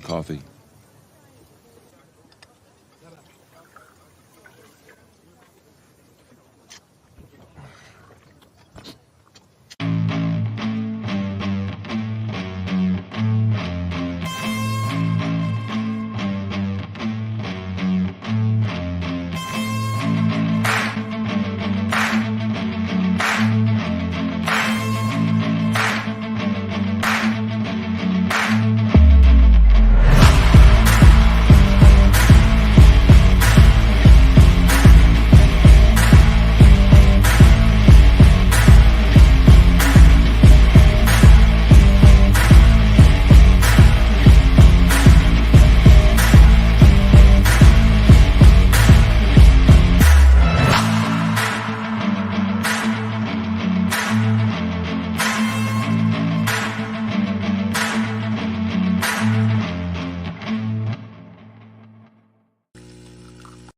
coffee.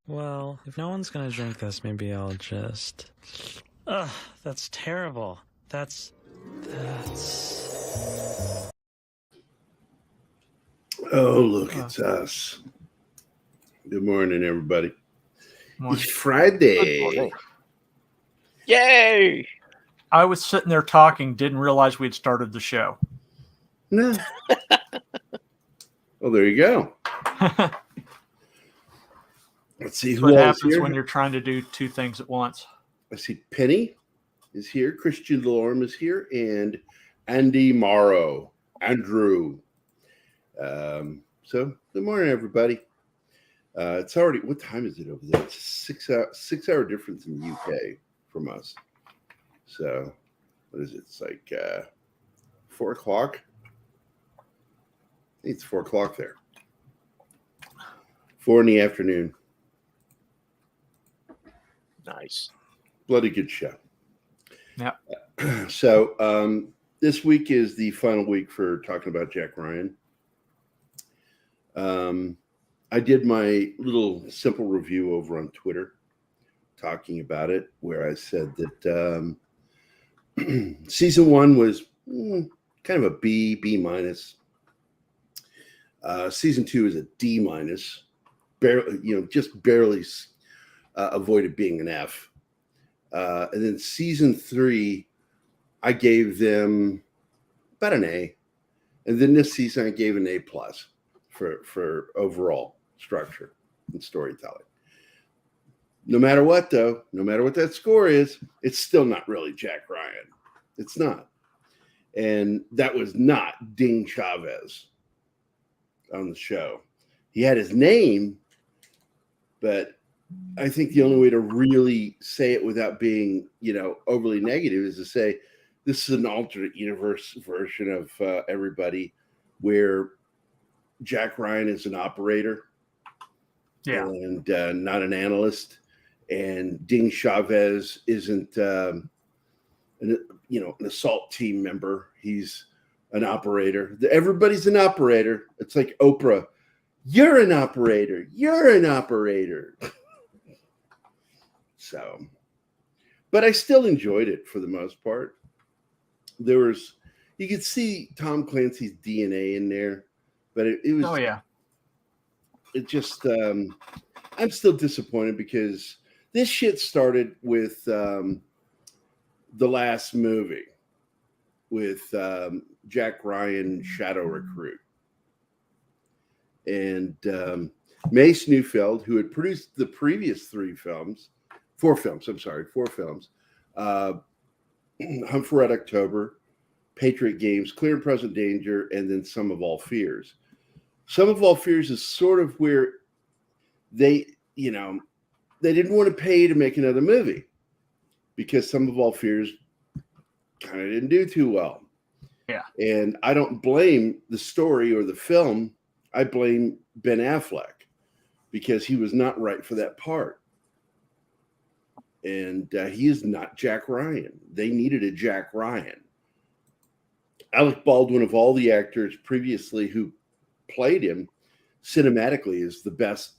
Well, if no one's gonna drink this, maybe I'll just... Ugh, that's terrible. That's... Oh, look, it's us. Good morning, everybody. Morning. It's Friday. Morning. Yay! I was sitting there talking, didn't realize we had started the show. No. Well, there you go. Let's see That's who what else happens here. when you're trying to do two things at once. I see Penny is here, Christian Delorme is here, and Andy Morrow, Andrew. So good morning, everybody. It's already, what time is it over there? It's a 6 hour difference in the UK from us. So what is it? It's like 4 o'clock. I think it's 4 o'clock there. 4 in the afternoon. Nice. Bloody good show. Yeah. So this week is the final week for talking about Jack Ryan. I did my little simple review over on Twitter talking about it, where I said that season 1 was kind of a B minus. Season 2 is a D minus, barely, just barely avoided being an F. And then season 3, I gave them about an A, and then this season I gave an A plus for overall structure and storytelling. No matter what, though, no matter what that score is, it's still not really Jack Ryan. It's not. And that was not Ding Chavez on the show. He had his name, but I think the only way to really say it without being, overly negative is to say this is an alternate universe version of everybody, where Jack Ryan is an operator, and not an analyst, and Ding Chavez isn't an assault team member. He's an operator. Everybody's an operator. It's like Oprah. You're an operator. You're an operator. So, but I still enjoyed it for the most part. You could see Tom Clancy's DNA in there, but it was. Oh yeah. It just, I'm still disappointed because this shit started with the last movie with Jack Ryan, Shadow Recruit, and Mace Neufeld, who had produced the previous 4 films. Hunt for Red October, Patriot Games, Clear and Present Danger, and then Sum of All Fears. Sum of All Fears is sort of where they didn't want to pay to make another movie because Sum of All Fears kind of didn't do too well. Yeah. And I don't blame the story or the film. I blame Ben Affleck because he was not right for that part. And he is not Jack Ryan. They needed a Jack Ryan. Alec Baldwin, of all the actors previously who played him, cinematically is the best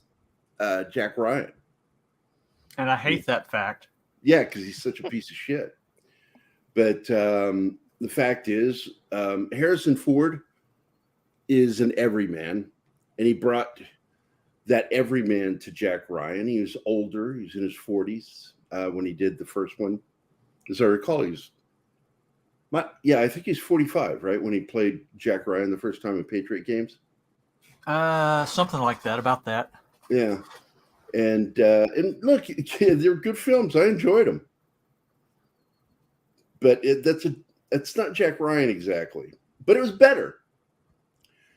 Jack Ryan. And I hate that fact. Yeah, because he's such a piece of shit. But the fact is, Harrison Ford is an everyman. and he brought that everyman to Jack Ryan. He was older. He was in his 40s when he did the first one. As I recall, I think he's 45, right? When he played Jack Ryan the first time in Patriot Games. Something like that, about that. Yeah. And look, they're good films. I enjoyed them. But it's not Jack Ryan exactly. But it was better.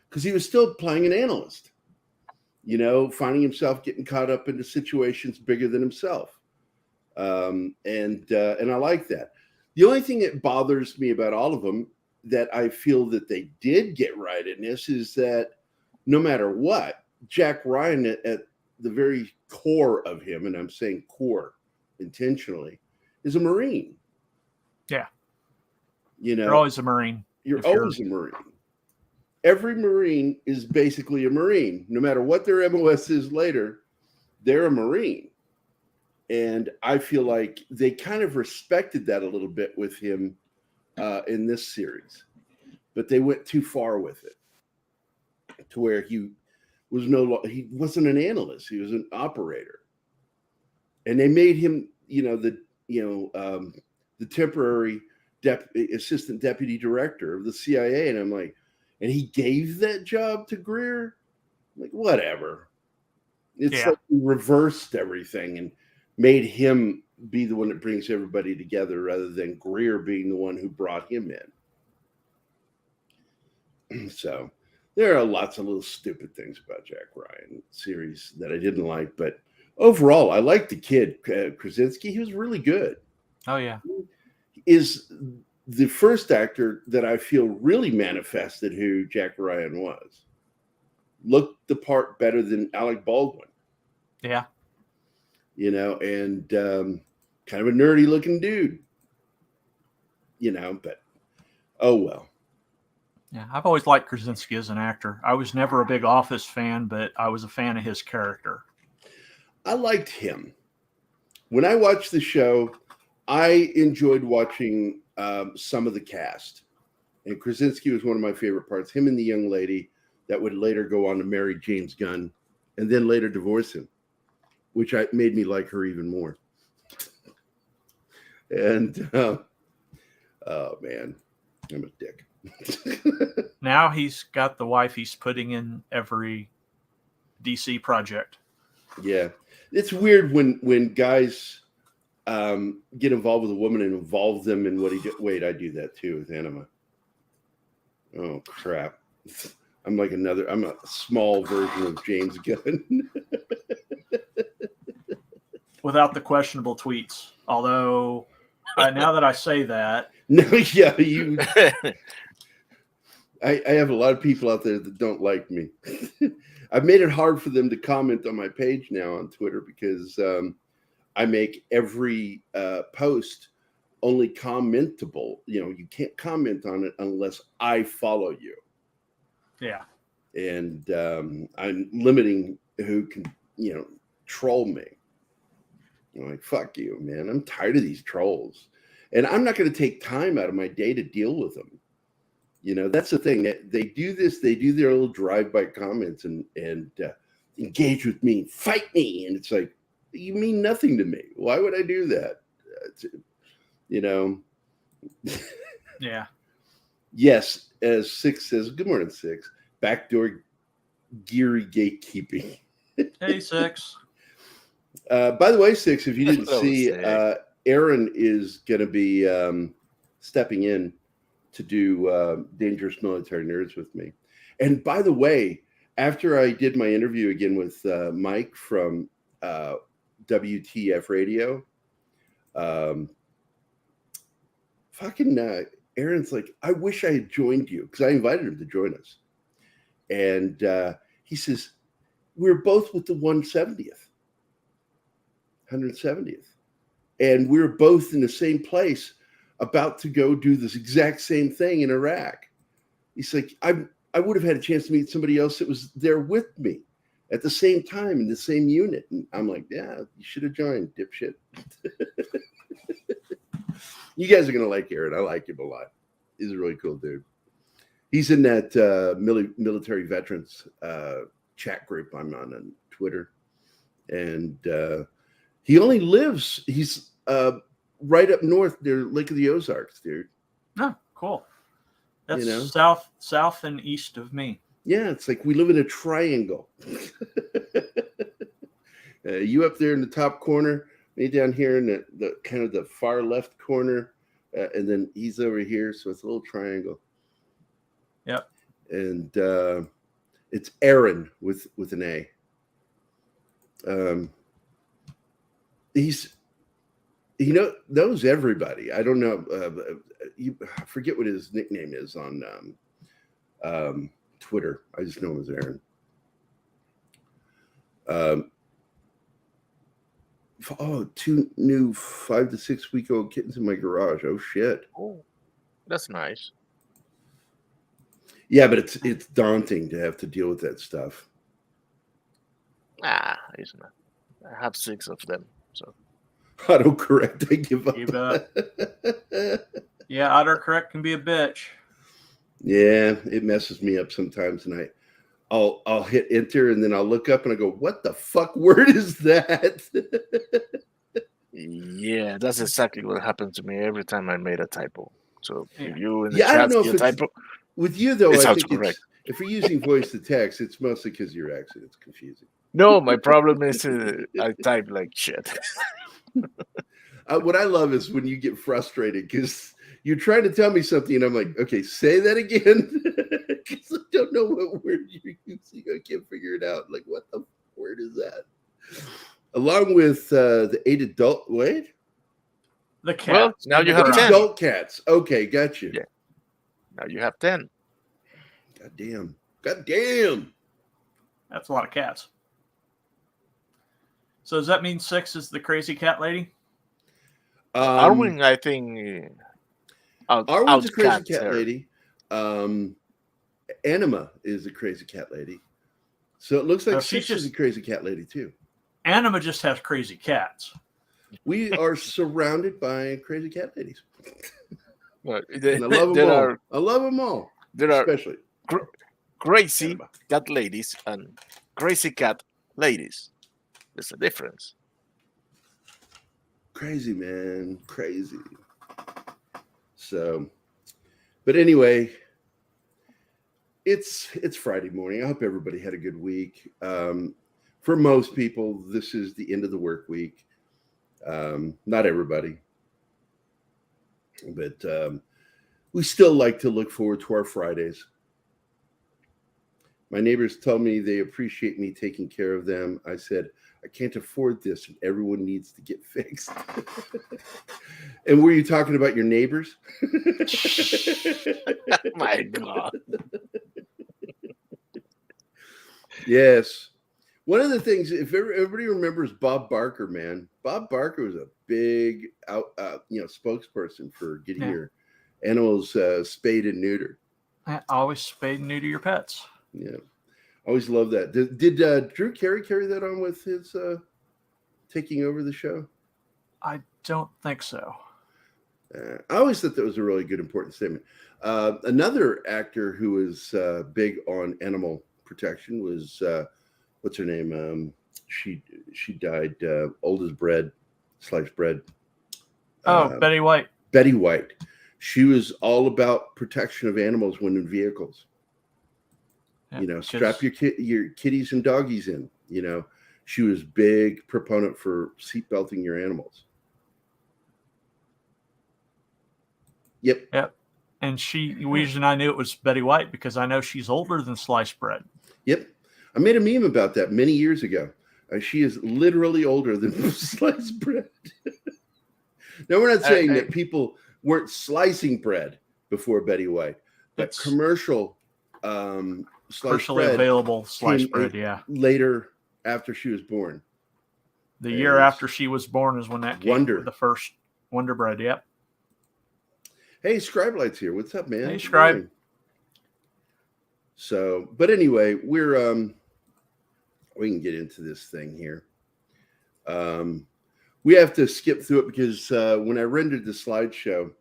Because he was still playing an analyst. You know, finding himself getting caught up into situations bigger than himself. And I like that. The only thing that bothers me about all of them that I feel that they did get right in this is that no matter what, Jack Ryan at the very core of him, and I'm saying core intentionally, is a Marine. Yeah. You know, you're always a Marine. You're always a Marine. Every Marine is basically a Marine. No matter what their MOS is later, they're a Marine. And I feel like they kind of respected that a little bit with him in this series. But they went too far with it to where he wasn't an analyst. He was an operator. And they made him, the temporary assistant deputy director of the CIA. And I'm like, and he gave that job to Greer? I'm like, whatever. It's like he reversed everything and made him be the one that brings everybody together rather than Greer being the one who brought him in. So there are lots of little stupid things about Jack Ryan series that I didn't like, but overall, I liked the kid, Krasinski. He was really good. Oh, yeah. Is the first actor that I feel really manifested who Jack Ryan was. Looked the part better than Alec Baldwin. Yeah. And kind of a nerdy looking dude. But oh well. Yeah, I've always liked Krasinski as an actor. I was never a big Office fan, but I was a fan of his character. I liked him. When I watched the show, I enjoyed watching some of the cast. And Krasinski was one of my favorite parts. Him and the young lady that would later go on to marry James Gunn and then later divorce him, which made me like her even more. And, oh man, I'm a dick. Now he's got the wife he's putting in every DC project. Yeah. It's weird when guys get involved with a woman and involve them in what he did. Wait, I do that too with Anima. Oh, crap. I'm a small version of James Gunn. Without the questionable tweets. Although, now that I say that. No, yeah, I have a lot of people out there that don't like me. I've made it hard for them to comment on my page now on Twitter because I make every post only commentable. You can't comment on it unless I follow you. Yeah. And I'm limiting who can, troll me. I'm like, fuck you, man. I'm tired of these trolls. And I'm not going to take time out of my day to deal with them. That's the thing. They do this. They do their little drive-by comments and engage with me, fight me. And it's like, you mean nothing to me. Why would I do that? Yeah. Yes, as Six says, good morning, Six. Backdoor Gerry gatekeeping. Hey, Six. By the way, Six, if you didn't see, Aaron is going to be stepping in to do Dangerous Military Nerds with me. And by the way, after I did my interview again with Mike from WTF Radio, Aaron's like, I wish I had joined you because I invited him to join us. And he says, we're both with the 170th. And we're both in the same place about to go do this exact same thing in Iraq. He's like, I would have had a chance to meet somebody else that was there with me at the same time in the same unit. And I'm like, yeah, you should have joined, dipshit. You guys are going to like Aaron. I like him a lot. He's a really cool dude. He's in that military veterans chat group I'm on Twitter, and he only lives. He's right up north near Lake of the Ozarks, dude. Oh, cool. That's You know? south and east of me. Yeah, it's like we live in a triangle. You up there in the top corner, me down here in the kind of the far left corner, and then he's over here, so it's a little triangle. Yep. And it's Aaron with an A. He knows everybody. I don't know. I forget what his nickname is on Twitter. I just know him as Aaron. 2 new 5 to 6 week old kittens in my garage. Oh shit. Oh, that's nice. Yeah, but it's daunting to have to deal with that stuff. It's not. I have 6 of them. So Autocorrect, I give up. You bet. Yeah, autocorrect can be a bitch. Yeah, it messes me up sometimes, and I'll hit enter, and then I'll look up and I go, "What the fuck word is that?" yeah, that's exactly what happened to me every time I made a typo. So if you in the Yeah, I don't chat know see if a it's typo, with you though. it I sounds think correct. if you're using voice to text, it's mostly because your accent. It's confusing. No, my problem is I type like shit. What I love is when you get frustrated because you're trying to tell me something, and I'm like, "Okay, say that again," because I don't know what word you're using. I can't figure it out. Like, what the word is that? Along with the 8 adult. Wait. The cat. Well, now you have 8 10. adult cats. Okay, got you. Yeah. Now you have 10. God damn. That's a lot of cats. So does that mean 6 is the crazy cat lady? Arwen, I think. Arwen's a crazy cat her. lady. Anima is a crazy cat lady. So it looks like No, 6 is a crazy cat lady too. Anima just has crazy cats. We are surrounded by crazy cat ladies. Well, And I love them all. I love them all. There are especially crazy Anima. cat ladies and crazy cat ladies. There's a difference. Crazy, man. Crazy. So, but anyway, it's Friday morning. I hope everybody had a good week. For most people, this is the end of the work week. Not everybody, but we still like to look forward to our Fridays. My neighbors tell me they appreciate me taking care of them. I said, I can't afford this, and everyone needs to get fixed. And were you talking about your neighbors? My God. Yes. One of the things, if everybody remembers Bob Barker, man, Bob Barker was a big spokesperson for getting your animals spayed and neutered. Always spay and neuter your pets. Yeah. Always love that. Did Drew Carey carry that on with his taking over the show? I don't think so. I always thought that was a really good, important statement. Another actor who was big on animal protection was what's her name? She died old as bread, sliced bread. Betty White. Betty White. She was all about protection of animals when in vehicles. Yeah, strap your kitties and doggies in. She was big proponent for seatbelting your animals. Yep. And the reason I knew it was Betty White because I know she's older than sliced bread. Yep. I made a meme about that many years ago. She is literally older than sliced bread. Now, we're not saying that people weren't slicing bread before Betty White, but commercial sliced bread available sliced bread, later after she was born. The year after she was born is when that came the first Wonder Bread, yep. Hey, Scribelight's here. What's up, man? Hey, Scribe. So, but anyway, we can get into this thing here. We have to skip through it because when I rendered the slideshow,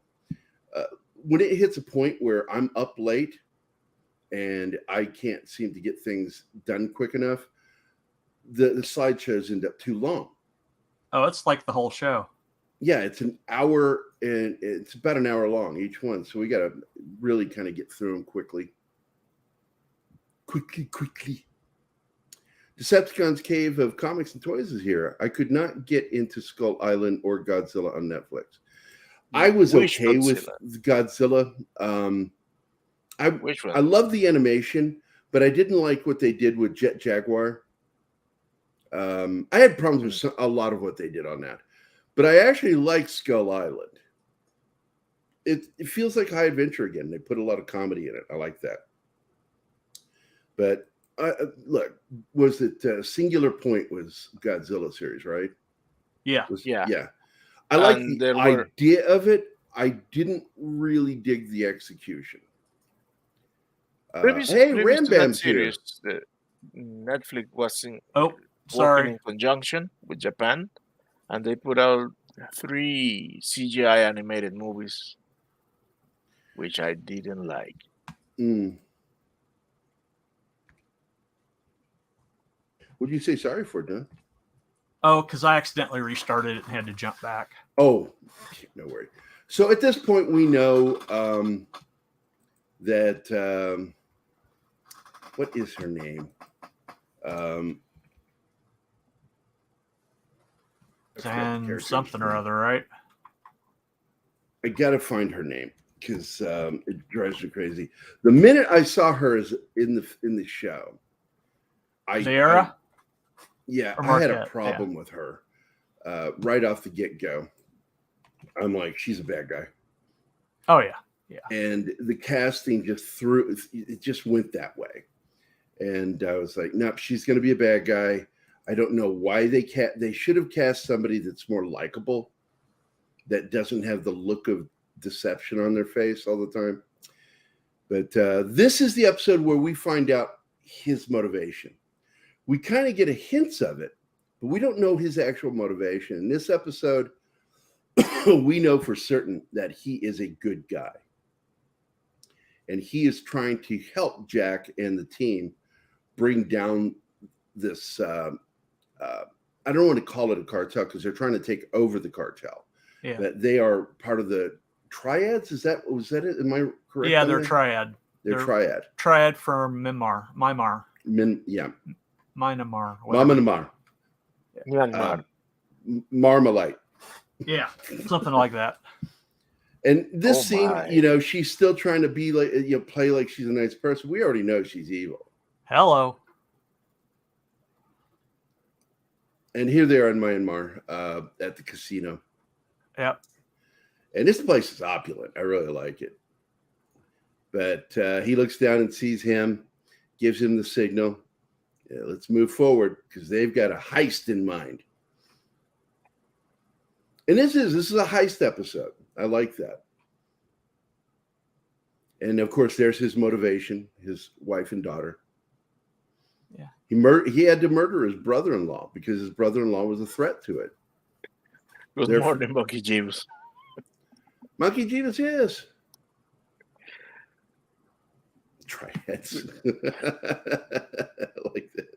when it hits a point where I'm up late, and I can't seem to get things done quick enough, the slideshows end up too long. Oh, it's like the whole show. Yeah, it's an hour, and it's about an hour long each one. So we got to really kind of get through them quickly. Quickly. Decepticon's Cave of Comics and Toys is here. I could not get into Skull Island or Godzilla on Netflix. I was okay with Godzilla. Which one? I love the animation, but I didn't like what they did with Jet Jaguar. I had problems with a lot of what they did on that, but I actually like Skull Island. It feels like High Adventure again. They put a lot of comedy in it. I like that. But look, was it Singular Point was Godzilla series, right? Yeah. Yeah. I like the idea of it. I didn't really dig the execution. Hey, Ram Bam's here. Netflix was working Sorry. in conjunction with Japan, and they put out 3 CGI animated movies, which I didn't like. What'd you say sorry for, Don? Oh, because I accidentally restarted it and had to jump back. Oh, no worry. So at this point, we know that what is her name? And something or other, right? I gotta find her name because it drives me crazy. The minute I saw her as in the show, Zara? I had a problem with her right off the get-go. I'm like, she's a bad guy. Oh yeah. And the casting just went that way. And I was like, nope, she's going to be a bad guy. I don't know why they should have cast somebody that's more likable, that doesn't have the look of deception on their face all the time. But this is the episode where we find out his motivation. We kind of get a hints of it, but we don't know his actual motivation. In this episode, we know for certain that he is a good guy. And he is trying to help Jack and the team bring down this, I don't want to call it a cartel because they're trying to take over the cartel. Yeah. That they are part of the triads. Was that it? Am I correct? Yeah, they're triad. They're triad. Triad from Myanmar. Myanmar. Marmalite. Yeah, something like that. And this scene, she's still trying to be like, play like she's a nice person. We already know she's evil. Hello. And here they are in Myanmar at the casino. Yep. And this place is opulent. I really like it. But he looks down and sees him, gives him the signal. Yeah, let's move forward because they've got a heist in mind. And this is a heist episode. I like that. And of course, there's his motivation, his wife and daughter. Yeah. He had to murder his brother-in-law because his brother-in-law was a threat to it. It was more than Monkey Jeeves. Monkey Jeeves, yes. Triads. I like that.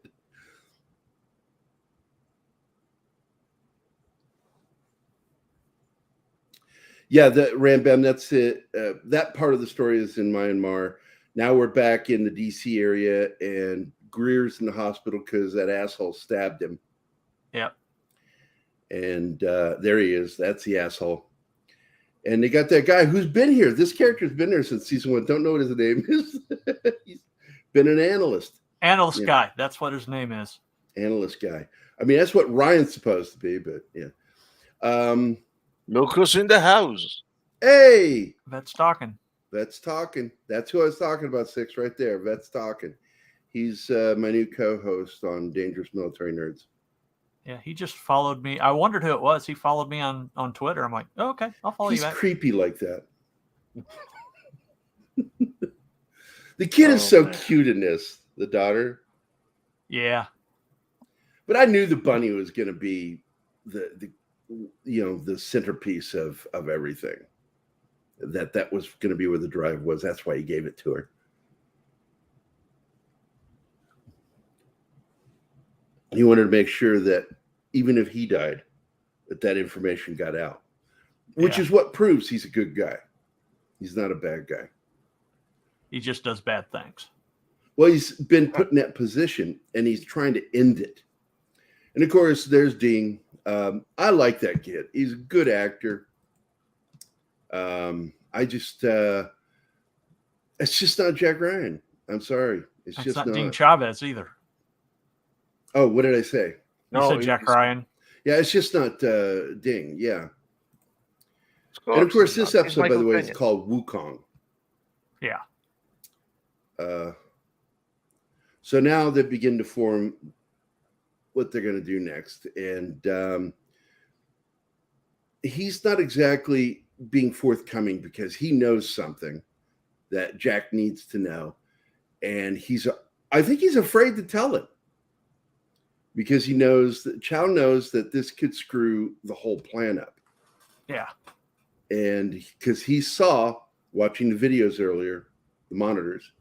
Yeah, Rambam, that's it. That part of the story is in Myanmar. Now we're back in the DC area, and Greer's in the hospital because that asshole stabbed him. Yep. And there he is. That's the asshole. And they got that guy who's been here. This character's been there since season 1. Don't know what his name is. He's been an analyst. Analyst guy. That's what his name is. Analyst guy. I mean, that's what Ryan's supposed to be, but yeah. Look who's in the house. Hey! Vet's talking. That's who I was talking about, Six, right there. Vet's talking. He's my new co-host on Dangerous Military Nerds. Yeah, he just followed me. I wondered who it was. He followed me on Twitter. I'm like, oh, okay, I'll follow you back. He's creepy like that. The kid is so cute in this, the daughter. Yeah. But I knew the bunny was going to be the centerpiece of everything. That was going to be where the drive was. That's why he gave it to her. he wanted to make sure that even if he died, that information got out, which is what proves he's a good guy. He's not a bad guy. He just does bad things. Well, he's been put in that position, and he's trying to end it. And, of course, there's Dean. I like that kid. He's a good actor. It's just not Jack Ryan. I'm sorry. It's That's just not not. Dean Chavez either. Oh, what did I say? You said Jack Ryan. Yeah, it's just not Ding. Yeah. And, of course, this episode, by the way, is called Wukong. Yeah. So now they begin to form what they're going to do next. And he's not exactly being forthcoming because he knows something that Jack needs to know. And I think he's afraid to tell it because he knows that Chow knows that this could screw the whole plan up. Yeah. And because he saw, watching the videos earlier, the monitors,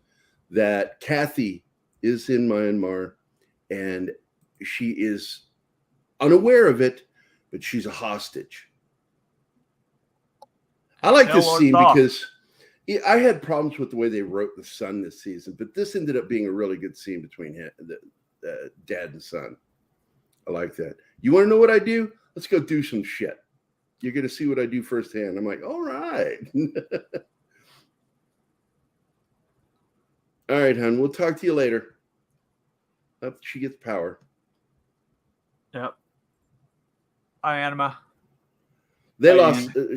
that Kathy is in Myanmar and she is unaware of it, but she's a hostage. I like this scene because I had problems with the way they wrote the son this season, but this ended up being a really good scene between the dad and son. I like that. You want to know what I do? Let's go do some shit. You're going to see what I do firsthand. I'm like, all right. All right, hon. We'll talk to you later. Oh, she gets power. Yep. Hi, Anima.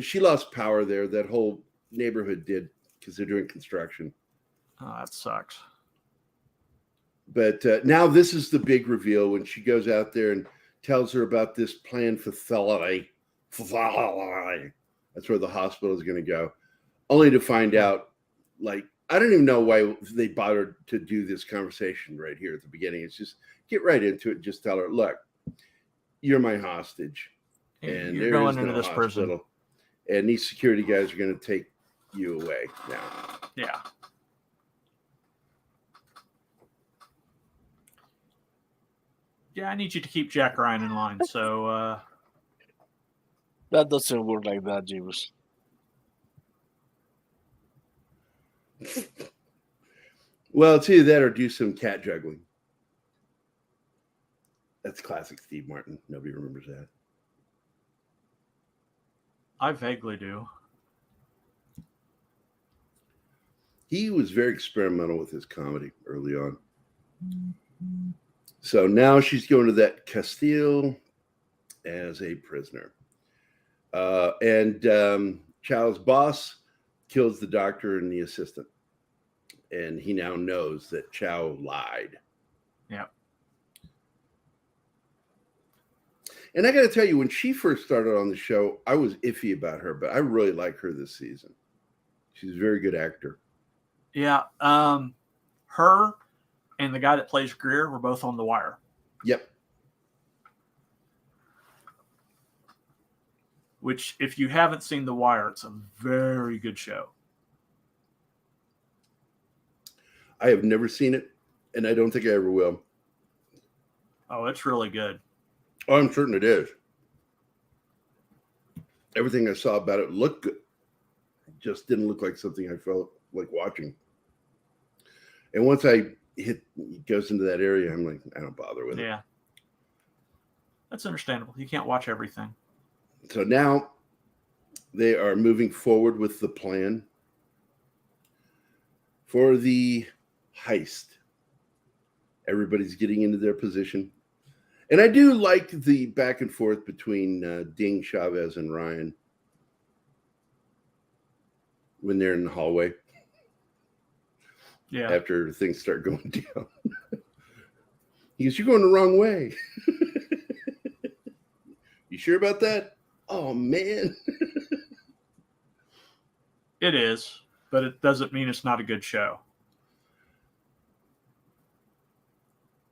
She lost power there. That whole neighborhood did because they're doing construction. Oh, that sucks. But now this is the big reveal when she goes out there and tells her about this plan for Thalai. That's where the hospital is going to go. Only to find out, like, I don't even know why they bothered to do this conversation right here at the beginning. It's just get right into it and just tell her, look, you're my hostage. And you're going into this prison. And these security guys are going to take you away now. Yeah. Yeah, I need you to keep Jack Ryan in line. So that doesn't work like that, Jeeves. Well, it's either that or do some cat juggling. That's classic Steve Martin. Nobody remembers that. I vaguely do. He was very experimental with his comedy early on. So now she's going to that Castile as a prisoner. And Chow's boss kills the doctor and the assistant. And he now knows that Chow lied. Yeah. And I got to tell you, when she first started on the show, I was iffy about her, but I really like her this season. She's a very good actor. Yeah. Her and the guy that plays Greer were both on The Wire. Yep. Which, if you haven't seen The Wire, it's a very good show. I have never seen it, and I don't think I ever will. Oh, it's really good. Oh, I'm certain it is. Everything I saw about it looked good. It just didn't look like something I felt like watching. And once it goes into that area, I'm like, I don't bother with it. Yeah. That's understandable. You can't watch everything. So now they are moving forward with the plan for the heist. Everybody's getting into their position. And I do like the back and forth between Ding, Chavez, and Ryan when they're in the hallway. Yeah. After things start going down. He goes, you're going the wrong way. You sure about that? Oh, man. It is, but it doesn't mean it's not a good show.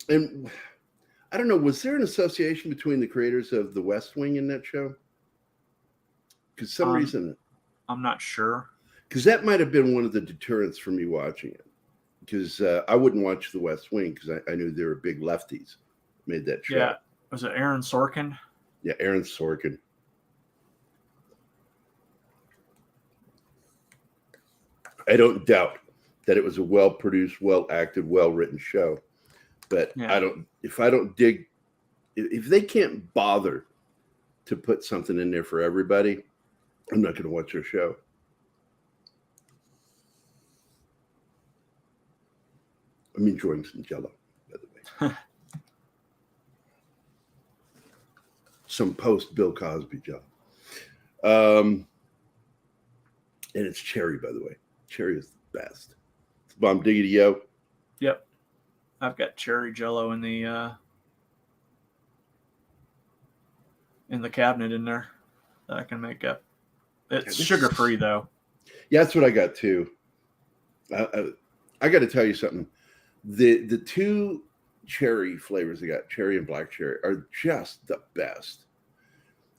And I don't know, was there an association between the creators of The West Wing and that show? Because some reason. I'm not sure. Because that might have been one of the deterrents for me watching it. Because I wouldn't watch The West Wing because I knew they were big lefties. made that show. Yeah. Was it Aaron Sorkin? Yeah, Aaron Sorkin. I don't doubt that it was a well-produced, well-acted, well-written show. But Yeah. if they can't bother to put something in there for everybody, I'm not going to watch their show. I'm enjoying some Jell-O, by the way. Some post-Bill Cosby Jell-O. And it's cherry, by the way. Cherry is the best. It's bomb diggity yo. Yep. I've got cherry Jell-O in the cabinet in there that I can make up. It's sugar-free, though. Yeah, that's what I got, too. I got to tell you something. The two cherry flavors I got, cherry and black cherry, are just the best.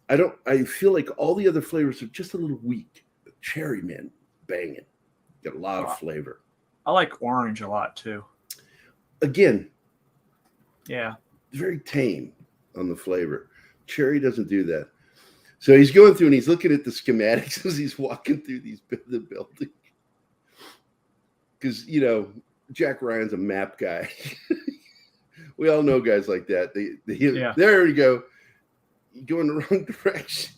I feel like all the other flavors are just a little weak. But cherry, man, banging. Got a lot of flavor. I like orange a lot, too. Again, yeah, very tame on the flavor. Cherry doesn't do that. So he's going through and he's looking at the schematics as he's walking through the building. Because, Jack Ryan's a map guy. We all know guys like that. There you go. You go in the wrong direction.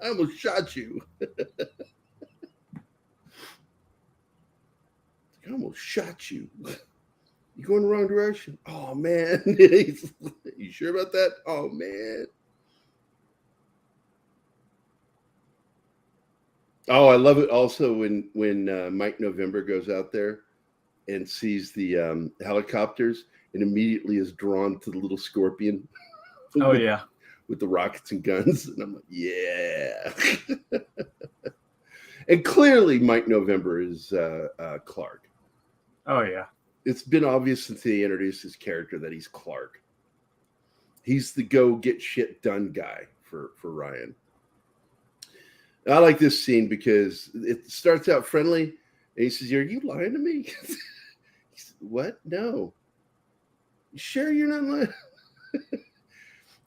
I almost shot you. I almost shot you. You going the wrong direction? Oh, man. You sure about that? Oh, man. Oh, I love it also when Mike November goes out there and sees the helicopters and immediately is drawn to the little scorpion. Oh, yeah. With the rockets and guns. And I'm like, yeah. And clearly Mike November is Clark. Oh, yeah. It's been obvious since he introduced his character that he's Clark. He's the go get shit done guy for Ryan. I like this scene because it starts out friendly and he says, "Are you lying to me?" He said, "What? No. You sure you're not lying?"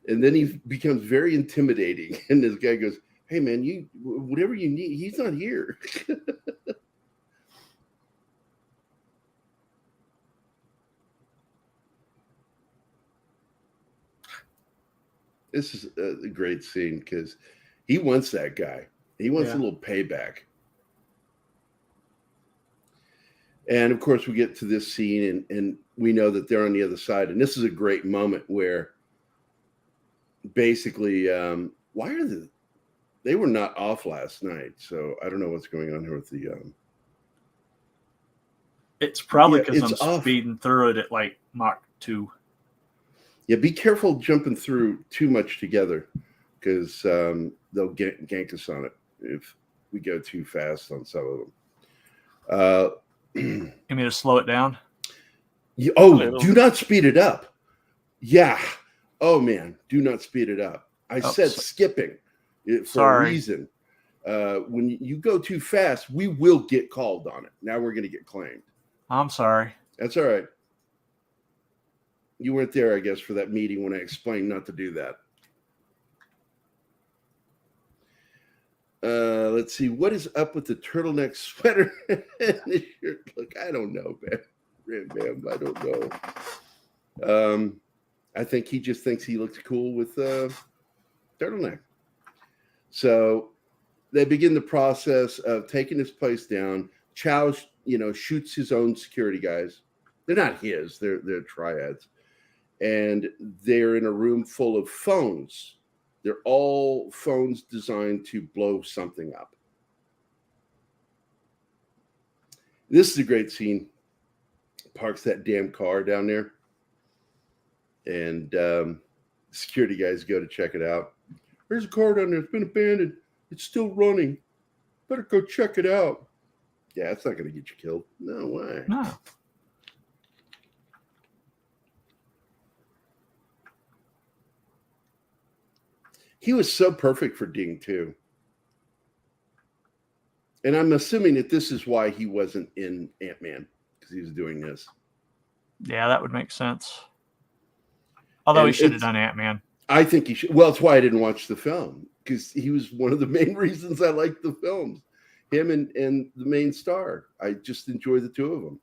And then he becomes very intimidating. And this guy goes, "Hey man, you whatever you need, he's not here." This is a great scene because he wants that guy. He wants a little payback. And of course, we get to this scene and we know that they're on the other side. And this is a great moment where basically, they were not off last night. So I don't know what's going on here with the. It's probably because I'm speeding through it at like Mach 2. Yeah, be careful jumping through too much together because they'll gank us on it if we go too fast on some of them. You mean to slow it down? Do not speed it up. Yeah. Oh, man, do not speed it up. I said skipping for a reason. When you go too fast, we will get called on it. Now we're going to get claimed. I'm sorry. That's all right. You weren't there, I guess, for that meeting when I explained not to do that. Let's see. What is up with the turtleneck sweater and the shirt? Look, I don't know, man. I don't know. I think he just thinks he looks cool with turtleneck. So they begin the process of taking this place down. Chow, shoots his own security guys. They're not his. They're triads. And they're in a room full of phones. They're all phones designed to blow something up. This is a great scene. Parks that damn car down there. And security guys go to check it out. There's a car down there. It's been abandoned. It's still running. Better go check it out. Yeah, it's not going to get you killed. No, why? No. He was so perfect for Ding, too. And I'm assuming that this is why he wasn't in Ant-Man, because he was doing this. Yeah, that would make sense. Although he And should have done Ant-Man. I think he should. Well, that's why I didn't watch the film, because he was one of the main reasons I liked the films. Him and the main star. I just enjoy the two of them.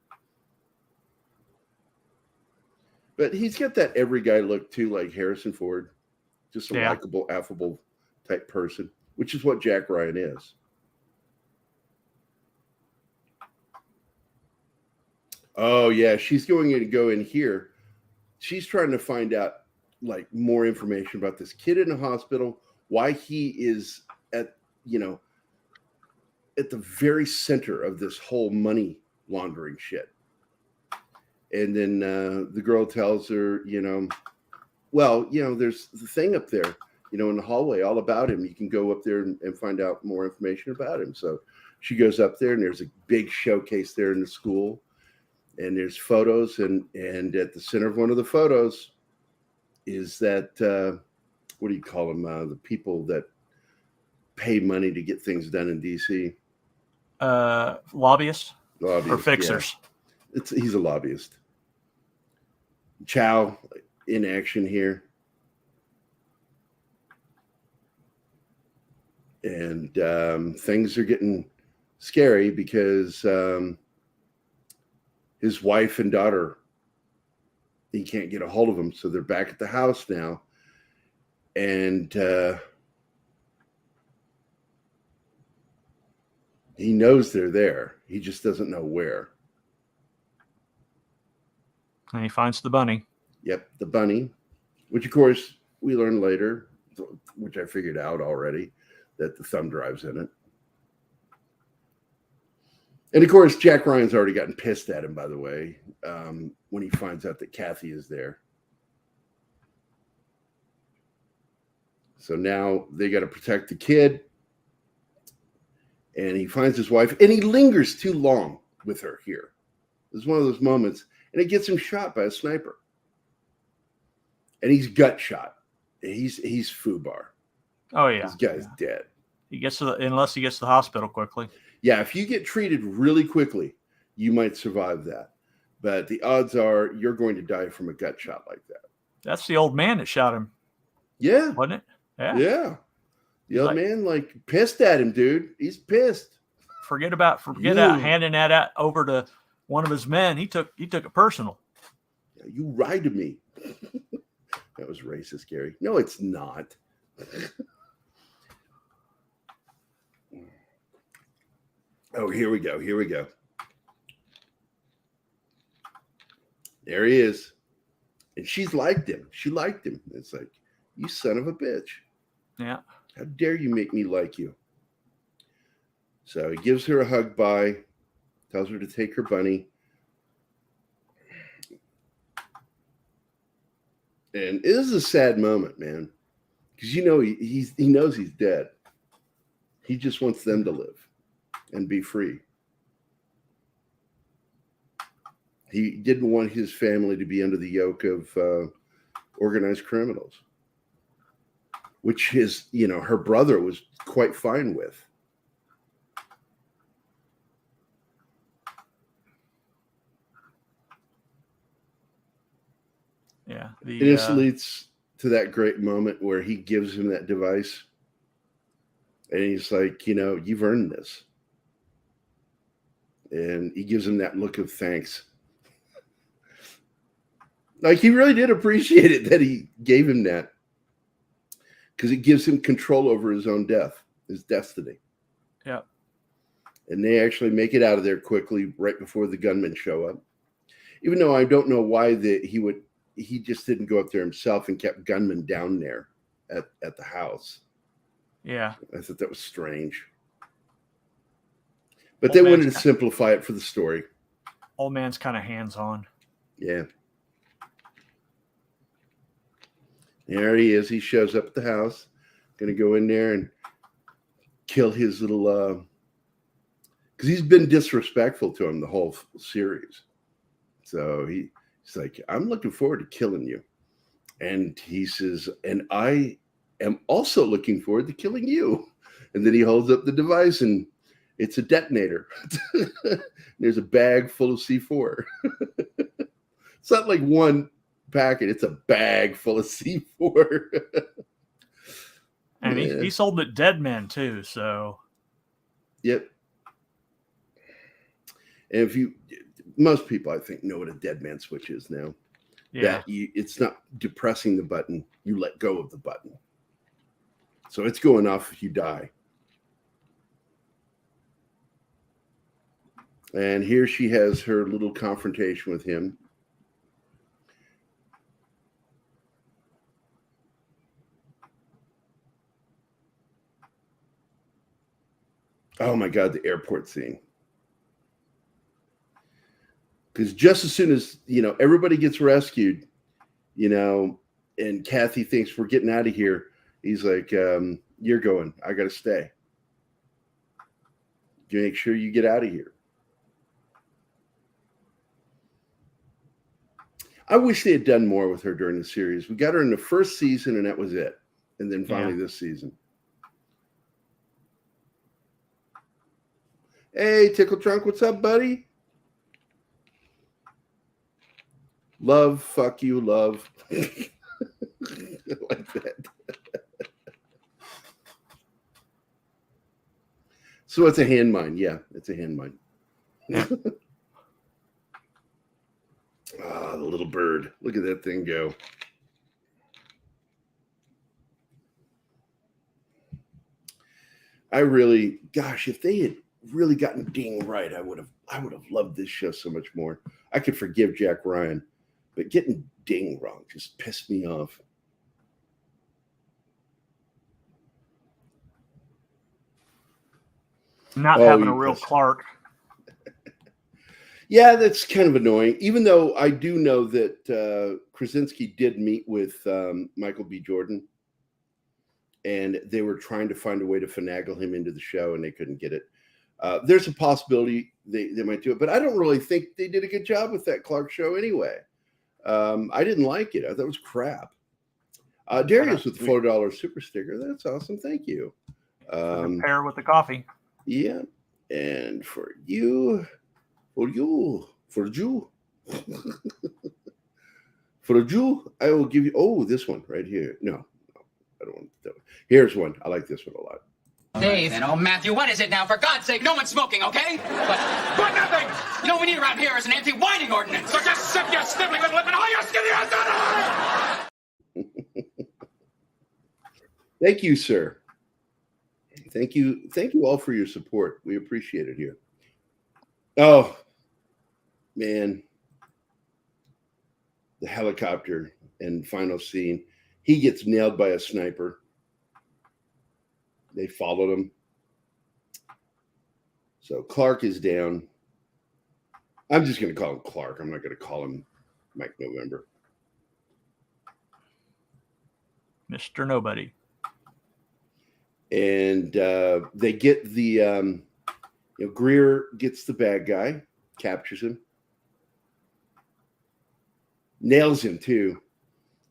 But he's got that every guy look too, like Harrison Ford. Just a likable, affable type person, which is what Jack Ryan is. Oh, yeah. She's going to go in here. She's trying to find out like more information about this kid in the hospital, why he is at the very center of this whole money laundering shit. And then the girl tells her, there's the thing up there, in the hallway all about him. You can go up there and find out more information about him. So she goes up there, and there's a big showcase there in the school, and there's photos, and at the center of one of the photos is that what do you call them? The people that pay money to get things done in DC. Lobbyists or fixers. Yeah. He's a lobbyist. Chow in action here. And things are getting scary because his wife and daughter, he can't get a hold of them. So they're back at the house now. And he knows they're there. He just doesn't know where. And he finds the bunny. Yep, the bunny, which of course we learn later, which I figured out already, that the thumb drive's in it. And of course, Jack Ryan's already gotten pissed at him, by the way, when he finds out that Kathy is there. So now they got to protect the kid. And he finds his wife, and he lingers too long with her here. It's one of those moments, and it gets him shot by a sniper. And he's gut shot. He's foobar. Oh yeah, this guy's dead. Unless he gets to the hospital quickly. Yeah, if you get treated really quickly, you might survive that. But the odds are you're going to die from a gut shot like that. That's the old man that shot him. Yeah, wasn't it? Yeah. The old man, pissed at him, dude. He's pissed. Forget out handing that out over to one of his men. He took it personal. Yeah, you lied to me. That was racist, Gary. No, it's not. Oh, here we go. There he is. And she's liked him. She liked him. It's like, you son of a bitch. Yeah. How dare you make me like you? So he gives her a hug bye, tells her to take her bunny. And it is a sad moment, man. Because he knows he's dead. He just wants them to live and be free. He didn't want his family to be under the yoke of organized criminals, which her brother was quite fine with. Yeah. This leads to that great moment where he gives him that device. And he's like, you've earned this. And he gives him that look of thanks. Like, he really did appreciate it that he gave him that. Because it gives him control over his own death, his destiny. Yeah. And they actually make it out of there quickly right before the gunmen show up. Even though I don't know why he just didn't go up there himself and kept gunmen down there at the house. Yeah. I thought that was strange. But they wanted to simplify it for the story. Old man's kind of hands-on. Yeah. There he is. He shows up at the house. Going to go in there and kill his little... because he's been disrespectful to him the whole series. So he's like, I'm looking forward to killing you. And he says, and I am also looking forward to killing you. And then he holds up the device, and it's a detonator. There's a bag full of C4. It's not like one packet. It's a bag full of C4. And Yeah. he sold it Dead Men too, so. Yep. And most people, I think, know what a dead man switch is now. Yeah. It's not depressing the button. You let go of the button. So it's going off if you die. And here she has her little confrontation with him. Oh my God, the airport scene. Because just as soon as, everybody gets rescued, and Kathy thinks we're getting out of here, he's like, you're going. I got to stay. You make sure you get out of here. I wish they had done more with her during the series. We got her in the first season, and that was it. And then finally this season. Hey, Tickle Trunk, what's up, buddy? Love, fuck you, love. I like that. So it's a hand mine. Yeah, it's a hand mine. Ah, the little bird. Look at that thing go. If they had really gotten Ding right, I would have loved this show so much more. I could forgive Jack Ryan, but getting Ding wrong just pissed me off. Not having a real Clark. Yeah, that's kind of annoying. Even though I do know that Krasinski did meet with Michael B. Jordan, and they were trying to find a way to finagle him into the show, and they couldn't get it. There's a possibility they might do it, but I don't really think they did a good job with that Clark show anyway. I didn't like it. I thought it was crap. Darius with the $4 super sticker. That's awesome. Thank you. Pair with the coffee. Yeah. And for you, for Jew, for a Jew, I will give you, this one right here. No, I don't want that one. Here's one. I like this one a lot. Dave. Matthew, what is it now? For God's sake, no one's smoking, okay? But nothing! You know what we need around here is an anti-whining ordinance. So just sip your sniveling with lip and all your skinny ass out. Thank you, sir. Thank you all for your support. We appreciate it here. Oh, man. The helicopter and final scene. He gets nailed by a sniper. They followed him. So Clark is down. I'm just going to call him Clark. I'm not going to call him Mike November. Mr. Nobody. And they get the, Greer gets the bad guy, captures him, nails him too,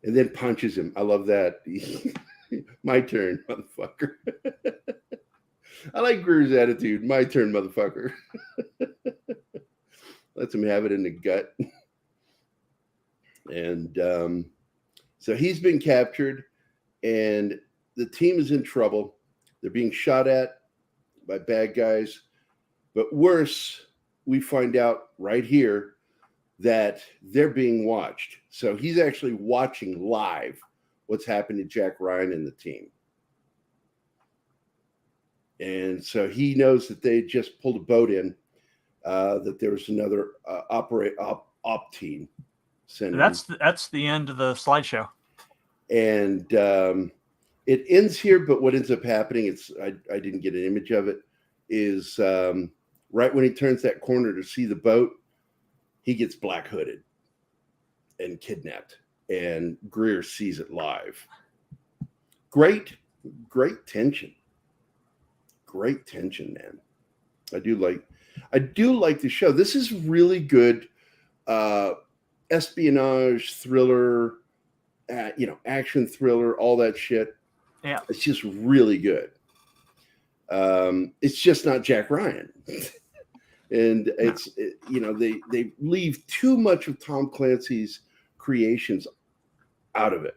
and then punches him. I love that. My turn, motherfucker. I like Greer's attitude. My turn, motherfucker. Lets him have it in the gut. And so he's been captured, and the team is in trouble. They're being shot at by bad guys. But worse, we find out right here that they're being watched. So he's actually watching live what's happened to Jack Ryan and the team. And so he knows that they just pulled a boat in, that there was another op team. That's the end of the slideshow. And it ends here, but what ends up happening, I didn't get an image of it, is right when he turns that corner to see the boat, he gets black hooded and kidnapped. And Greer sees it live. Great tension. Great tension, man. I do like the show. This is really good espionage thriller, action thriller, all that shit. Yeah. It's just really good. It's just not Jack Ryan. And they leave too much of Tom Clancy's creations out of it,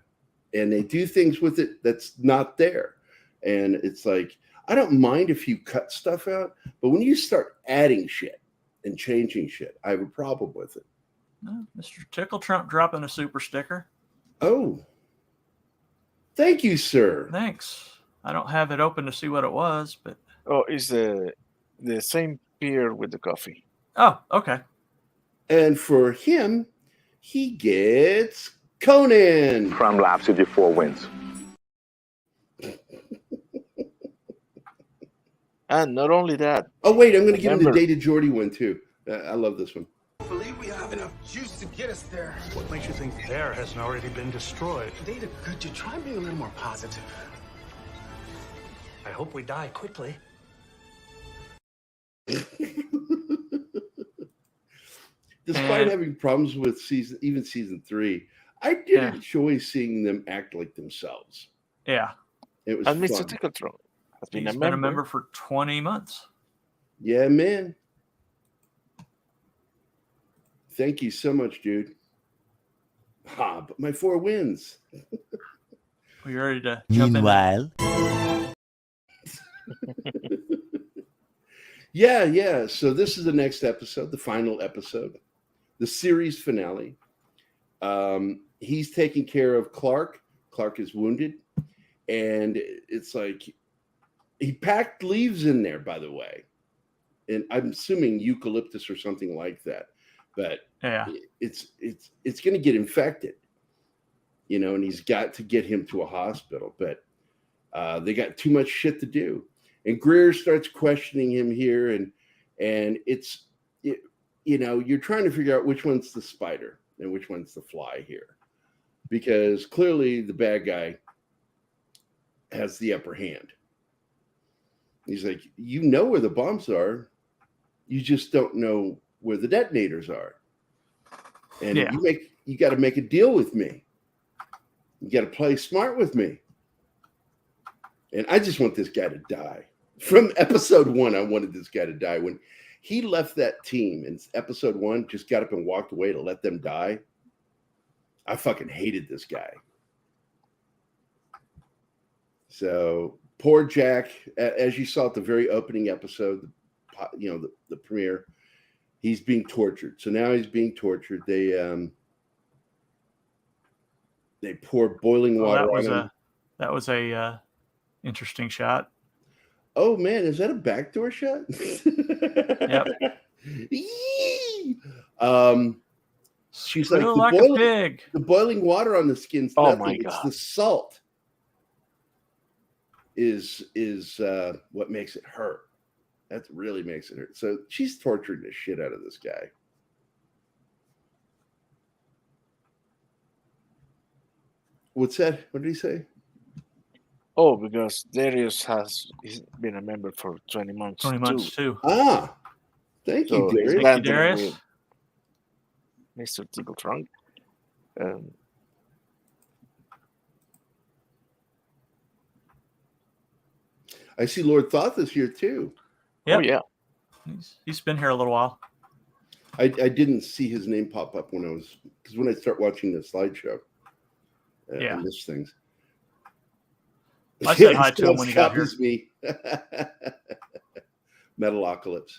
and they do things with it that's not there. And it's like, I don't mind if you cut stuff out, but when you start adding shit and changing shit, I have a problem with it. Mr. Tickle Trump dropping a super sticker. Oh, thank you, sir. Thanks. I don't have it open to see what it was, but Oh, it's the same beer with the coffee. oh, okay. And for him, he gets Conan. Prime laps with your 4 wins. And not only that. Oh, wait, I'm going to give him the Remember- Dated Jordy one, too. I love this one. I believe we have enough juice to get us there. What makes you think the air hasn't already been destroyed? Data, could you try and be a little more positive? I hope we die quickly. Despite having problems with season 3, I did enjoy seeing them act like themselves. Yeah. It was And Mr. fun. Tickletron has been He's a been a member. member for 20 months. Yeah, man. Thank you so much, dude. But my 4 wins. We ready to jump in? Meanwhile, Yeah. So this is the next episode, the final episode, the series finale. He's taking care of Clark. Clark is wounded. And it's like he packed leaves in there, by the way. And I'm assuming eucalyptus or something like that. But Yeah. it's going to get infected, and he's got to get him to a hospital. But they got too much shit to do. And Greer starts questioning him here, and you're trying to figure out which one's the spider and which one's the fly here, because clearly the bad guy has the upper hand. He's like, you know where the bombs are, you just don't know where the detonators are, and you got to make a deal with me. You got to play smart with me. And I just want this guy to die. From episode 1, I wanted this guy to die. When he left that team in episode 1, just got up and walked away to let them die, I fucking hated this guy. So poor Jack, as you saw at the very opening episode, the premiere, he's being tortured. So now he's being tortured. They pour boiling water on him. That was a interesting shot. Oh man, is that a backdoor shot? Yep. She's like, like a pig. The boiling water on the skin's Oh nothing. my It's God. the salt is what makes it hurt. That really makes it hurt. So she's torturing the shit out of this guy. What's that? What did he say? Oh, because he's been a member for 20 months. 20 months too. Ah, thank you, So he's Gerry. Thank you, landing Darius. with Mr. Tickletron. I see Lord Thoth is here too. Yep. Oh, yeah. He's been here a little while. I didn't see his name pop up when I start watching the slideshow. I miss things. I said hi to him when he got here. Me. Metalocalypse.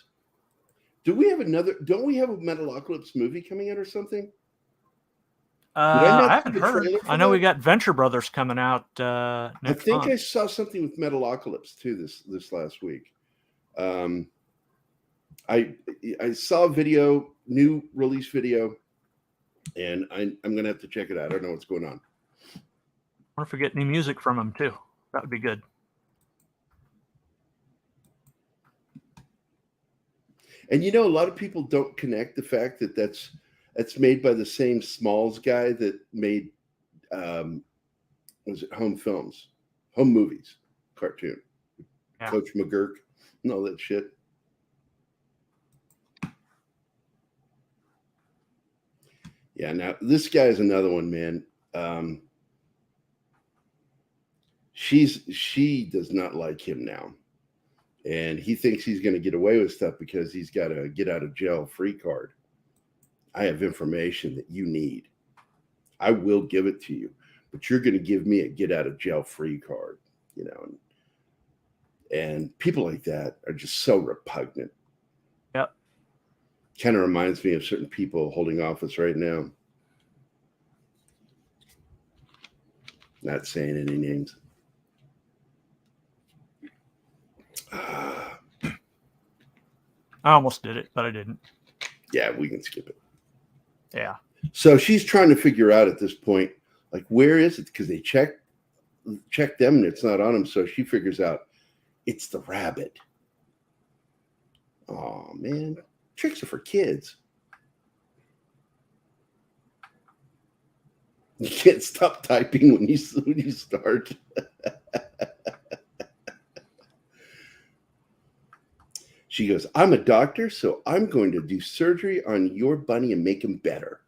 Don't we have a Metalocalypse movie coming out or something? I haven't see the heard. trailer for I know we that? got Venture Brothers coming out I next think month. I saw something with Metalocalypse too this last week. I saw a video, new release video, and I'm gonna have to check it out. I don't know what's going on. I wonder if we get any music from him too. That would be good. And a lot of people don't connect the fact that that's made by the same Smalls guy that made was it Home Movies cartoon. Yeah. Coach McGurk and all that shit. Yeah, now this guy is another one, man. She does not like him now. And he thinks he's going to get away with stuff because he's got a get out of jail free card. I have information that you need. I will give it to you, but you're going to give me a get out of jail free card, you know. And people like that are just so repugnant. Yep. Kind of reminds me of certain people holding office right now. Not saying any names. I almost did it, but I didn't. Yeah, we can skip it. Yeah. So she's trying to figure out at this point, like, where is it? Because they check them and it's not on them. So she figures out it's the rabbit. Oh man, tricks are for kids. You can't stop typing when you start. She goes, I'm a doctor, so I'm going to do surgery on your bunny and make him better.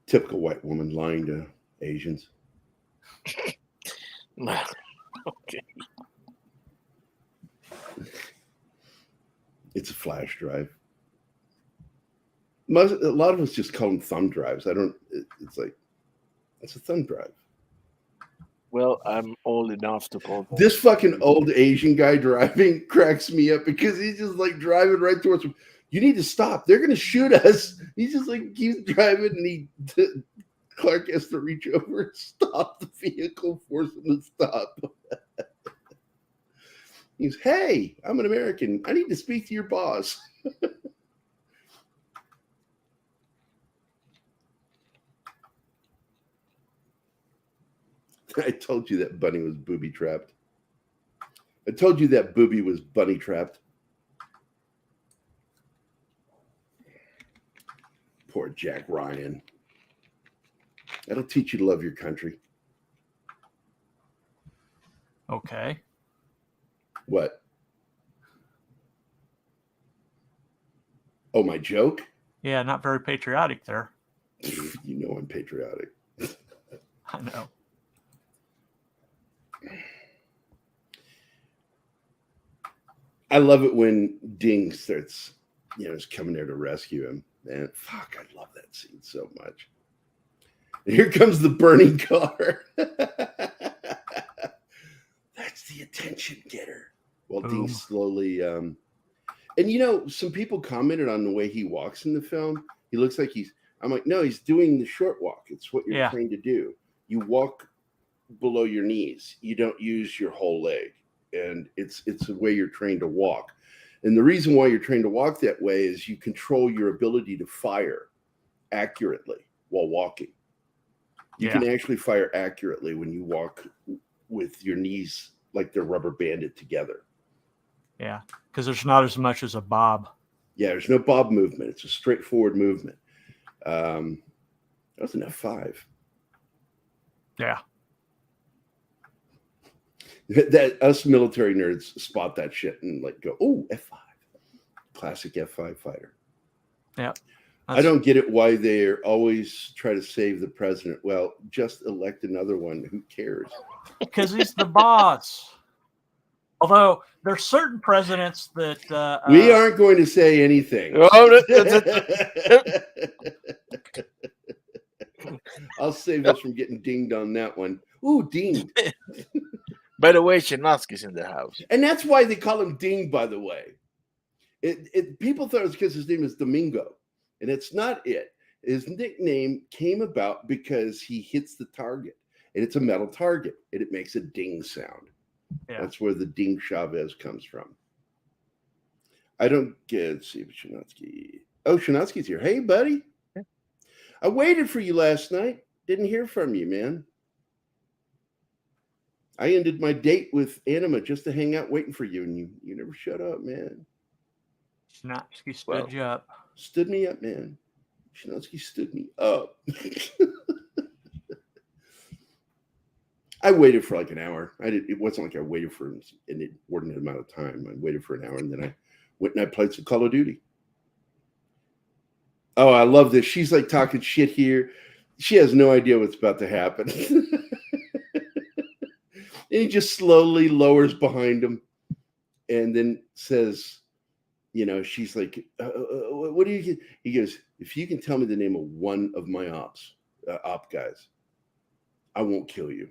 Typical white woman lying to Asians. Okay. It's a flash drive. A lot of us just call them thumb drives. It's like, it's a thumb drive. Well, I'm old enough to call them. This fucking old Asian guy driving cracks me up because he's just like driving right towards him. You need to stop. They're going to shoot us. He's just like, keeps driving and Clark has to reach over and stop the vehicle, force him to stop. He goes, hey, I'm an American. I need to speak to your boss. I told you that bunny was booby trapped. I told you that booby was bunny trapped. Poor Jack Ryan. That'll teach you to love your country. Okay. What? Oh, my joke? Yeah, not very patriotic there. You know I'm patriotic. I know. I love it when Ding starts, is coming there to rescue him. Man, fuck, I love that scene so much. And here comes the burning car. That's the attention getter. Well, Ding slowly, and some people commented on the way he walks in the film. He looks like I'm like, no, he's doing the short walk. It's what you're trained to do. You walk below your knees. You don't use your whole leg. And it's the way you're trained to walk. And the reason why you're trained to walk that way is you control your ability to fire accurately while walking. You can actually fire accurately when you walk with your knees like they're rubber banded together. Yeah, because there's not as much as a bob. Yeah, there's no bob movement. It's a straightforward movement. That was an F5. Yeah. That us military nerds spot that shit and like go, oh, F5. Classic F5 fighter. Yeah. I don't get it why they're always try to save the president. Well, just elect another one. Who cares? Because he's the boss. Although there's certain presidents that we aren't going to say anything. I'll save us from getting dinged on that one. Ooh, dinged. By the way, Chinaski's in the house. And that's why they call him Ding, by the way. People thought it was because his name is Domingo. And it's not it. His nickname came about because he hits the target. And it's a metal target. And it makes a ding sound. Yeah. That's where the Ding Chavez comes from. I don't get, let's see, Chinaski. Oh, Chinaski's here. Hey, buddy. Yeah. I waited for you last night. Didn't hear from you, man. I ended my date with Anima just to hang out waiting for you, and you never shut up, man. Chinaski stood you up. Stood me up, man. Chinaski stood me up. I waited for like an hour. It wasn't like I waited for an inordinate amount of time. I waited for an hour, and then I went and I played some Call of Duty. Oh, I love this. She's like talking shit here. She has no idea what's about to happen. And he just slowly lowers behind him and then says, she's like, what do you get? He goes, if you can tell me the name of one of my op guys, I won't kill you.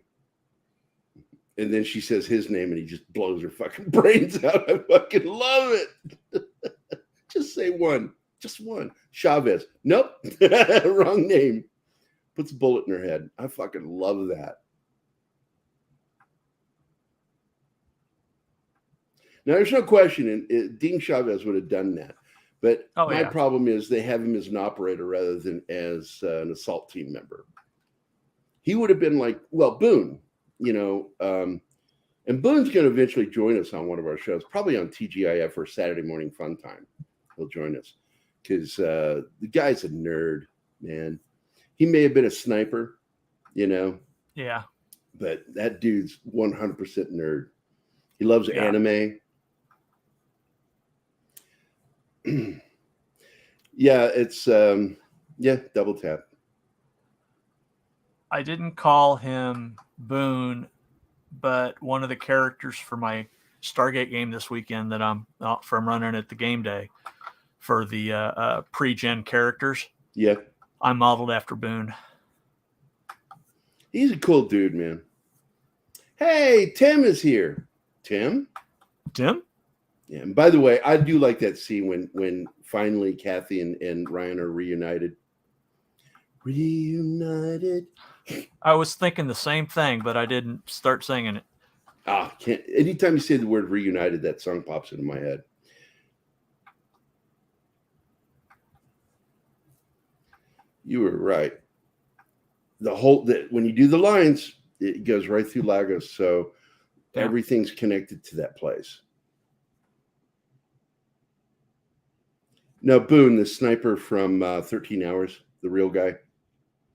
And then she says his name and he just blows her fucking brains out. I fucking love it. Just say one. Just one. Chavez. Nope. Wrong name. Puts a bullet in her head. I fucking love that. Now, there's no question, and Dean Chavez would have done that. But my problem is they have him as an operator rather than as an assault team member. He would have been like, well, Boone, you know, and Boone's going to eventually join us on one of our shows, probably on TGIF or Saturday Morning Fun Time. He'll join us because the guy's a nerd, man. He may have been a sniper, you know. Yeah. But that dude's 100% nerd. He loves anime. Yeah, it's double tap. I didn't call him Boone, but one of the characters for my Stargate game this weekend that I'm running at the game day for the pre-gen characters. Yeah. I modeled after Boone. He's a cool dude, man. Hey, Tim is here. Tim? Tim? Yeah, and by the way, I do like that scene when finally Kathy and Ryan are reunited. Reunited. I was thinking the same thing, but I didn't start singing it. Can't. Anytime you say the word reunited, that song pops into my head. You were right. When you do the lines, it goes right through Lagos, so everything's connected to that place. Now, Boone, the sniper from 13 Hours, the real guy.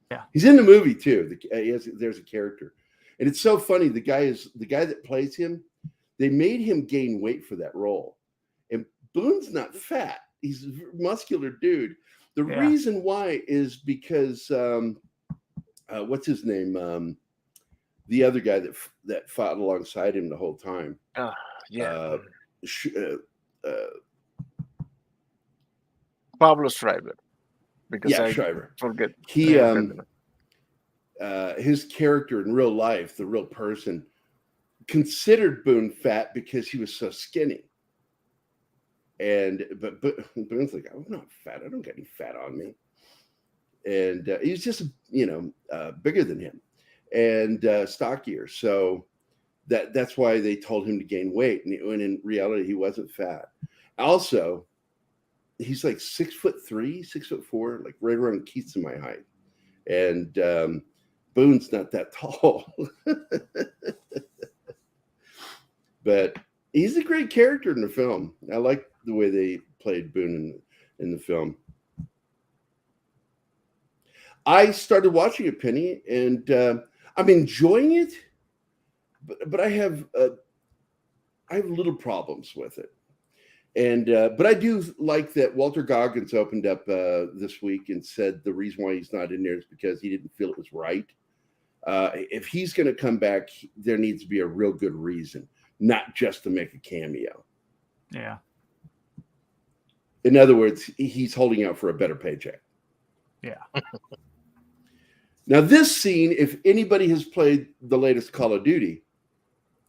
Yeah, he's in the movie too. There's a character, and it's so funny. The guy that plays him. They made him gain weight for that role, and Boone's not fat. He's a muscular dude. The reason why is because what's his name? The other guy that fought alongside him the whole time. Pablo Schreiber. Because I Schreiber. Forget. He his character in real life, the real person, considered Boone fat because he was so skinny. But Boone's like, I'm not fat. I don't get any fat on me. And he's just bigger than him and stockier. So that's why they told him to gain weight. And in reality, he wasn't fat. Also, he's like 6'3", 6'4", like right around Keith's in my height. And Boone's not that tall. But he's a great character in the film. I like the way they played Boone in the film. I started watching it, Penny, and I'm enjoying it, but I have little problems with it. And but I do like that Walter Goggins opened up this week and said the reason why he's not in there is because he didn't feel it was right. If he's going to come back, there needs to be a real good reason, not just to make a cameo. Yeah. In other words, he's holding out for a better paycheck. Yeah. Now, this scene, if anybody has played the latest Call of Duty,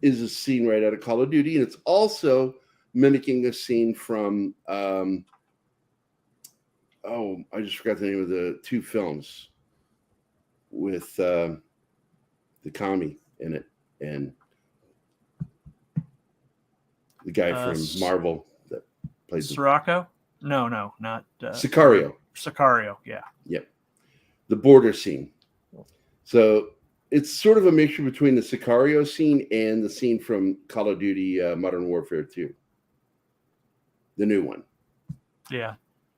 is a scene right out of Call of Duty, and it's also mimicking a scene from I just forgot the name of the two films with the commie in it and the guy from Marvel that plays Sirocco? No, not Sicario. Sicario, yeah. Yep. The border scene. So it's sort of a mixture between the Sicario scene and the scene from Call of Duty Modern Warfare 2. The new one. Yeah.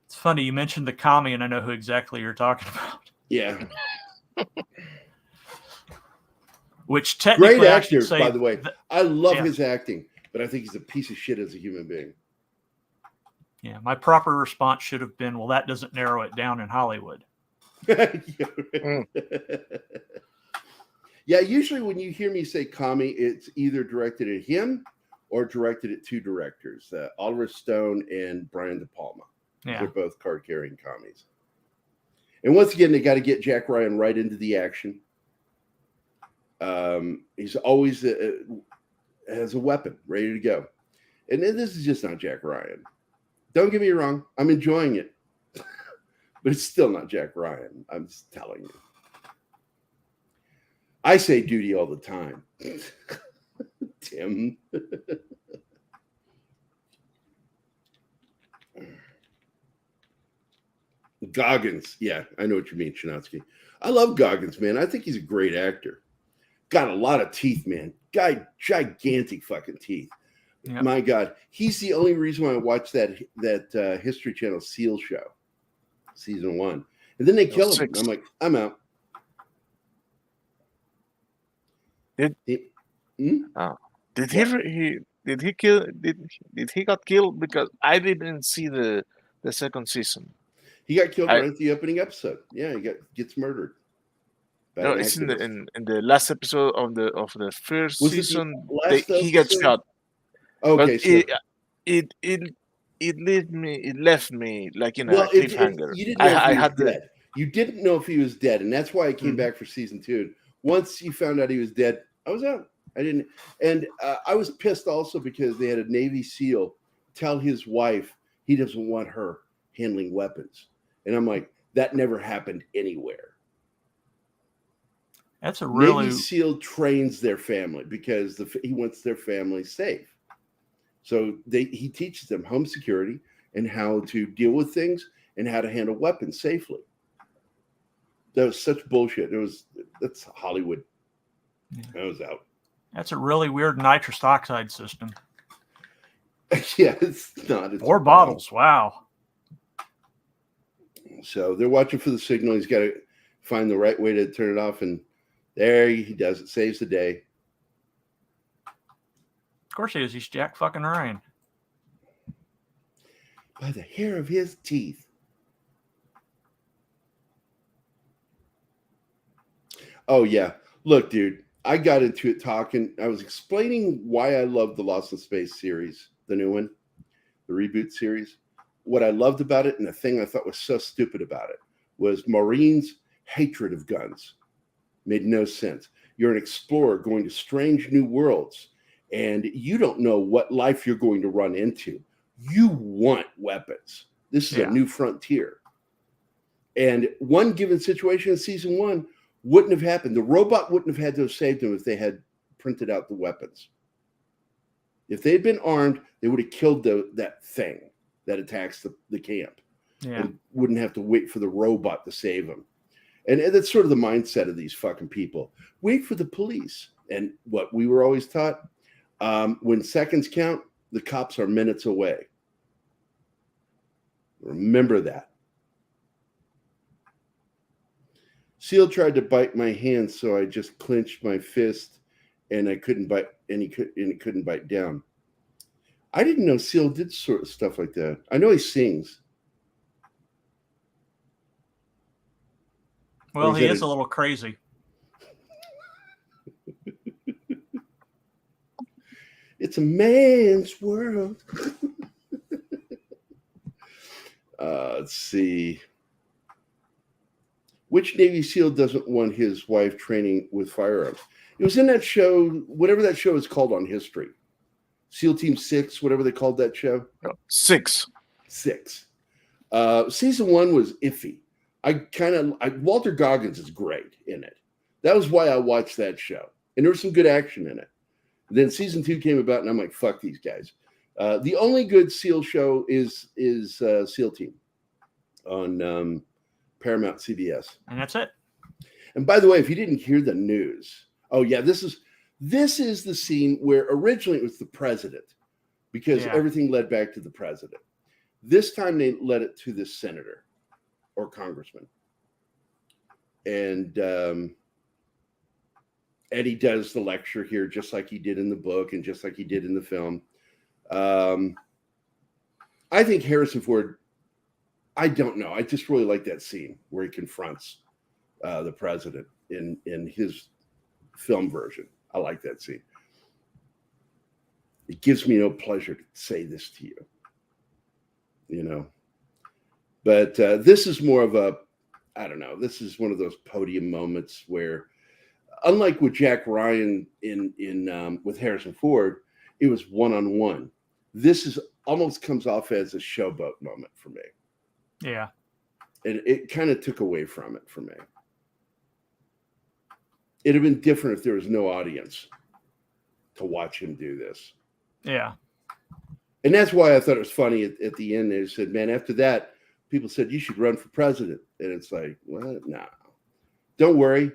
It's funny. You mentioned the commie, and I know who exactly you're talking about. Yeah. Which technically, great actor, by the way. I love his acting, but I think he's a piece of shit as a human being. Yeah. My proper response should have been, well, that doesn't narrow it down in Hollywood. Yeah, usually when you hear me say commie, it's either directed at him or directed at two directors, Oliver Stone and Brian De Palma. Yeah. They're both card-carrying commies. And once again, they got to get Jack Ryan right into the action. He's always has a weapon ready to go. And this is just not Jack Ryan. Don't get me wrong. I'm enjoying it. But it's still not Jack Ryan. I'm just telling you. I say duty all the time. Tim. Goggins. Yeah, I know what you mean, Chinatsky. I love Goggins, man. I think he's a great actor. Got a lot of teeth, man. Guy, gigantic fucking teeth. Yep. My God. He's the only reason why I watched that History Channel SEAL show. Season 1. And then they kill him. I'm like, I'm out. Did he got killed? Because I didn't see the second season. He got killed right at the opening episode. Yeah, he gets murdered. No, it's in the last episode of the first season. He gets shot. Okay, but it left me like in a cliffhanger. You didn't know if he was dead. You didn't know if he was dead, and that's why I came back for season 2. Once you found out he was dead, I was out. I didn't, and I was pissed also because they had a Navy SEAL tell his wife he doesn't want her handling weapons, and I'm like, that never happened anywhere. That's a really Navy SEAL trains their family because he wants their family safe. So he teaches them home security and how to deal with things and how to handle weapons safely. That was such bullshit. That's Hollywood. Yeah. I was out. That's a really weird nitrous oxide system. Yeah, it's not. It's 4 bottles. Wow. So they're watching for the signal. He's got to find the right way to turn it off, and there he does it. Saves the day. Of course he is. He's Jack fucking Ryan. By the hair of his teeth. Oh, yeah. Look, dude, I got into it talking. I was explaining why I love the Lost in Space series, the new one, the reboot series. What I loved about it and the thing I thought was so stupid about it was Maureen's hatred of guns. Made no sense. You're an explorer going to strange new worlds, and you don't know what life you're going to run into. You want weapons. This is a new frontier. And one given situation in season 1 wouldn't have happened. The robot wouldn't have had to have saved him if they had printed out the weapons. If they had been armed, they would have killed that thing that attacks the camp. Yeah. And wouldn't have to wait for the robot to save them. And that's sort of the mindset of these fucking people. Wait for the police. And what we were always taught, when seconds count, the cops are minutes away. Remember that. Seal tried to bite my hand, so I just clenched my fist, and I couldn't bite, and he couldn't bite down. I didn't know Seal did sort of stuff like that. I know he sings. Well, he is a little crazy. It's a man's world. Let's see. Which Navy SEAL doesn't want his wife training with firearms? It was in that show, whatever that show is called on History. SEAL Team 6, whatever they called that show. 6. Season 1 was iffy. Walter Goggins is great in it. That was why I watched that show. And there was some good action in it. Then season 2 came about, and I'm like, fuck these guys. The only good SEAL show is SEAL Team on Paramount CBS. And that's it. And by the way, if you didn't hear the news, this is the scene where originally it was the president, because everything led back to the president. This time they led it to the senator or congressman. And Eddie does the lecture here just like he did in the book and just like he did in the film. I think Harrison Ford, I don't know. I just really like that scene where he confronts the president in his film version. I like that scene. It gives me no pleasure to say this to you, you know. But this is more of I don't know. This is one of those podium moments where, unlike with Jack Ryan in with Harrison Ford, it was one-on-one. This is almost comes off as a showboat moment for me. Yeah. And it kind of took away from it for me. It'd have been different if there was no audience to watch him do this. Yeah. And that's why I thought it was funny at the end. They said, man, after that, people said, you should run for president. And it's like, what? No. Don't worry.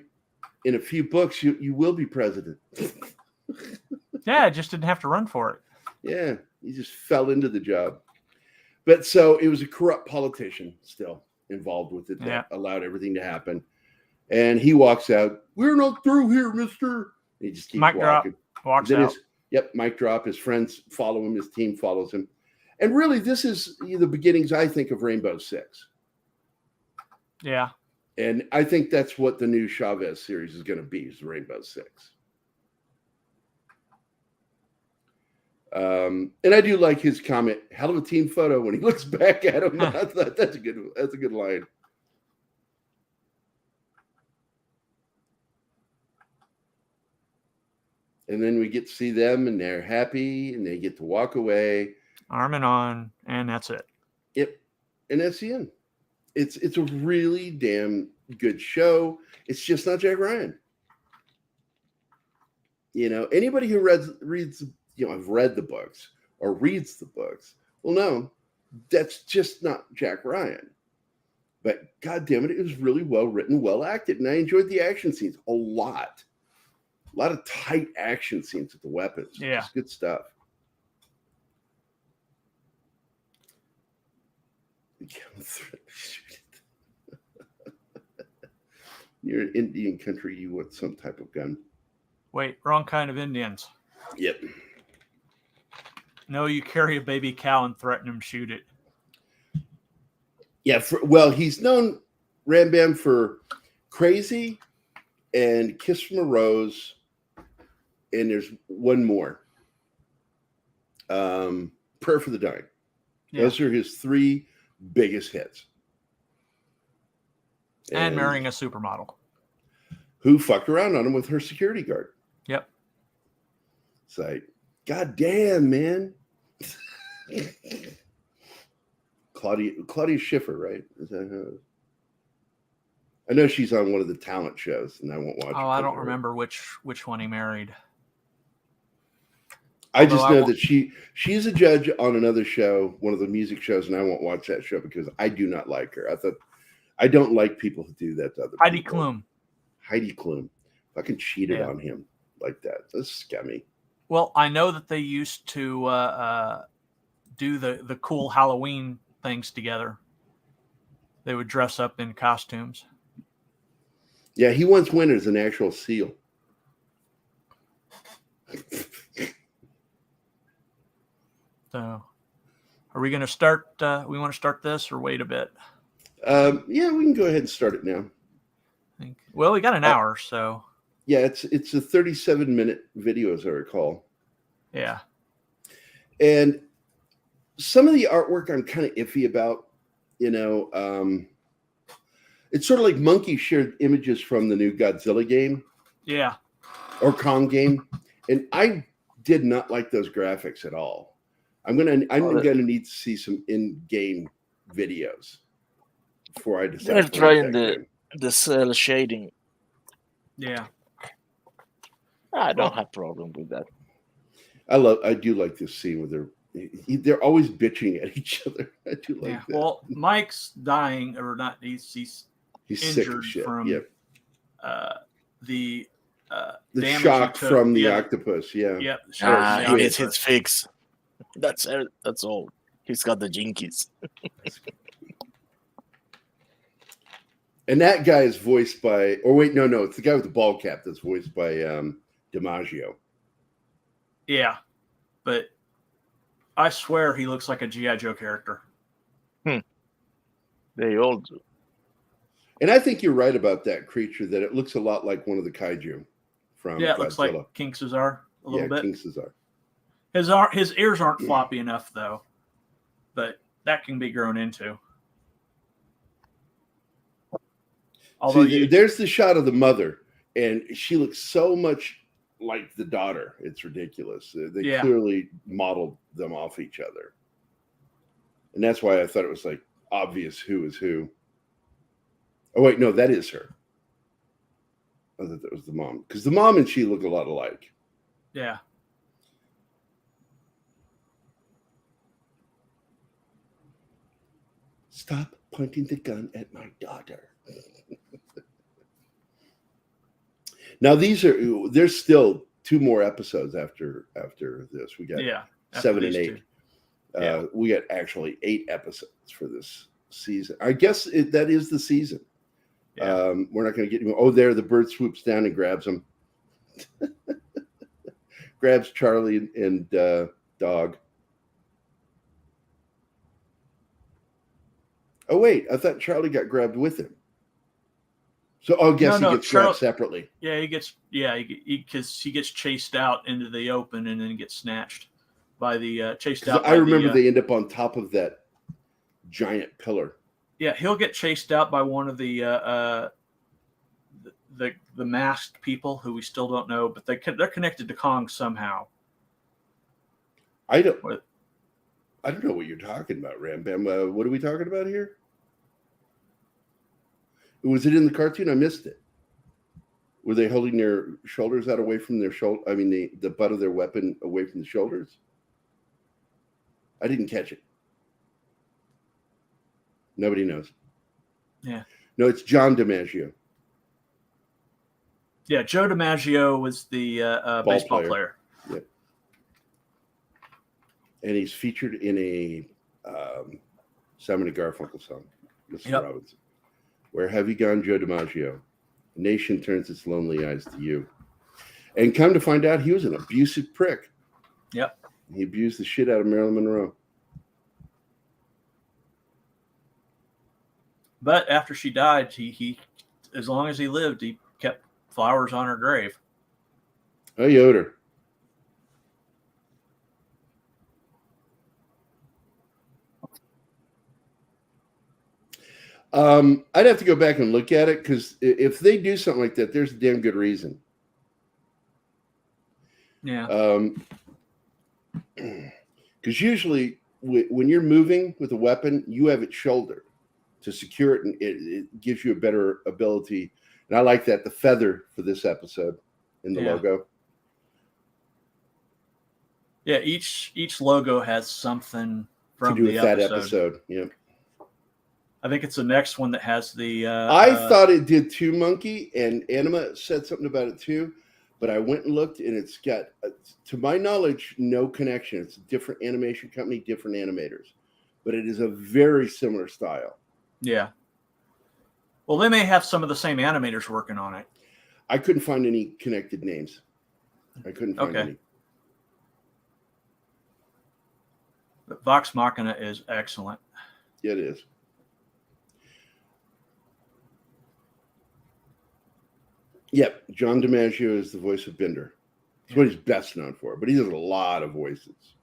In a few books, you will be president. Yeah, I just didn't have to run for it. Yeah, he just fell into the job. But so it was a corrupt politician still involved with it that allowed everything to happen. And he walks out. We're not through here, mister. And he just keeps Mic walking. drop, walks out. Mic drop. His friends follow him. His team follows him. And really, this is the beginnings, I think, of Rainbow Six. Yeah. And I think that's what the new Chavez series is going to be, is Rainbow Six. And I do like his comment, hell of a team photo, when he looks back at him. I thought that's a good line. And then we get to see them, and they're happy, and they get to walk away. Arm in on, and that's it. Yep. And that's the end. It's a really damn good show. It's just not Jack Ryan. Anybody who reads, I've read the books or reads the books, well, no, that's just not Jack Ryan. But God damn it, it was really well written, well acted, and I enjoyed the action scenes a lot. A lot of tight action scenes with the weapons. Yeah. It's good stuff. You're in Indian country, you want some type of gun. Wait, wrong kind of Indians. Yep. No, you carry a baby cow and threaten him, shoot it. Yeah, he's known, Rambam, for Crazy and Kiss from a Rose, and there's one more. Prayer for the Dying. Yeah. Those are his three biggest hits. And marrying a supermodel. Who fucked around on him with her security guard. Yep. It's like, God damn, man. Claudia Schiffer, right? Is that her? I know she's on one of the talent shows, and I won't watch it. Oh, I don't remember which one he married. I just know that she's a judge on another show, one of the music shows, and I won't watch that show because I do not like her. I don't like people who do that to other people. Heidi Klum. Fucking cheated on him like that. That's scummy. Well, I know that they used to do the cool Halloween things together. They would dress up in costumes. Yeah, he once went as an actual seal. So, are we going to start? We want to start this or wait a bit? Yeah, we can go ahead and start it now. Well, we got an hour, so. Yeah, it's a 37-minute video, as I recall. Yeah. And some of the artwork I'm kind of iffy about. It's sort of like Monkey shared images from the new Godzilla game. Yeah. Or Kong game, and I did not like those graphics at all. I'm gonna need to see some in-game videos before I decide. They're trying the cell shading. Yeah. I don't have problem with that. I do like this scene where they're always bitching at each other. I do like that. Well, Mike's dying, or not? He's sick injured of shit. From the damage shock from the octopus. Yeah. Yep. He needs his fix. That's all. He's got the jinkies. And that guy is voiced by, no, it's the guy with the ball cap that's voiced by DiMaggio. Yeah, but I swear he looks like a G.I. Joe character. They all do. And I think you're right about that creature, that it looks a lot like one of the kaiju from Godzilla. It looks like King Caesar a little bit. King Caesar. His ears aren't floppy enough, though, but that can be grown into. Although there's the shot of the mother, and she looks so much like the daughter. It's ridiculous. They clearly modeled them off each other. And that's why I thought it was like obvious who is who. Oh, wait, no, that is her. I thought that was the mom. Because the mom and she look a lot alike. Yeah. Stop pointing the gun at my daughter. Now there's still 2 more episodes after this. We got 7 and 8. We got actually 8 episodes for this season. I guess that is the season. Yeah. We're not going to get any. Oh, there the bird swoops down and grabs him. Grabs Charlie and Dog. Oh wait, I thought Charlie got grabbed with him. So he gets grabbed separately. Yeah, because he gets chased out into the open and then gets snatched by the chased out. I remember they end up on top of that giant pillar. Yeah, he'll get chased out by one of the masked people who we still don't know, but they're connected to Kong somehow. I don't know what you're talking about, Ram Bam. What are we talking about here? Was it in the cartoon? I missed it. Were they holding their shoulders out away from their shoulder? I mean, the butt of their weapon away from the shoulders? I didn't catch it. Nobody knows. Yeah. No, it's John DiMaggio. Yeah, Joe DiMaggio was the baseball player. Yep. And he's featured in a Simon and Garfunkel song, Mr. Robinson. Where have you gone, Joe DiMaggio? The nation turns its lonely eyes to you. And come to find out, he was an abusive prick. Yep. He abused the shit out of Marilyn Monroe. But after she died, he as long as he lived, he kept flowers on her grave. Oh, Yoder. I'd have to go back and look at it because if they do something like that, there's a damn good reason. Yeah. Because usually when you're moving with a weapon, you have it shouldered to secure it, and it gives you a better ability. And I like that, the feather for this episode in the logo. Yeah, each logo has something from to do with the that episode. Yeah. I think it's the next one that has the. I thought it did too, Monkey, and Anima said something about it too. But I went and looked, and it's got, to my knowledge, no connection. It's a different animation company, different animators, but it is a very similar style. Yeah. Well, they may have some of the same animators working on it. I couldn't find any connected names. I couldn't find any. But Vox Machina is excellent. Yeah, it is. Yep, John DiMaggio is the voice of Bender. That's what he's best known for, but he does a lot of voices.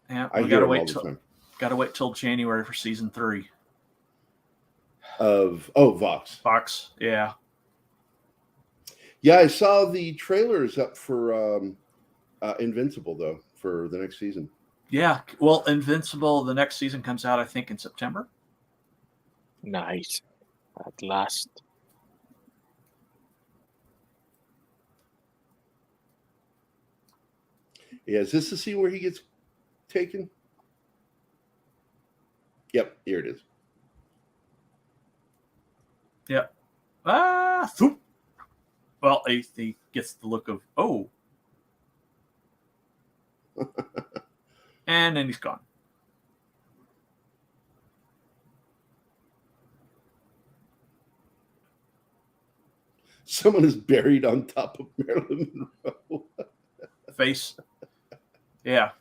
Yeah, I hear him all the time. Gotta wait till January for season 3. Of Vox. Vox, yeah. Yeah, I saw the trailers up for Invincible though for the next season. Yeah, well, Invincible, the next season comes out, I think, in September. Nice, at last. Yeah, is this the scene where he gets taken? Yep, here it is. Yep. Well, he gets the look of, oh. And then he's gone. Someone is buried on top of Marilyn Monroe. Face. Yeah.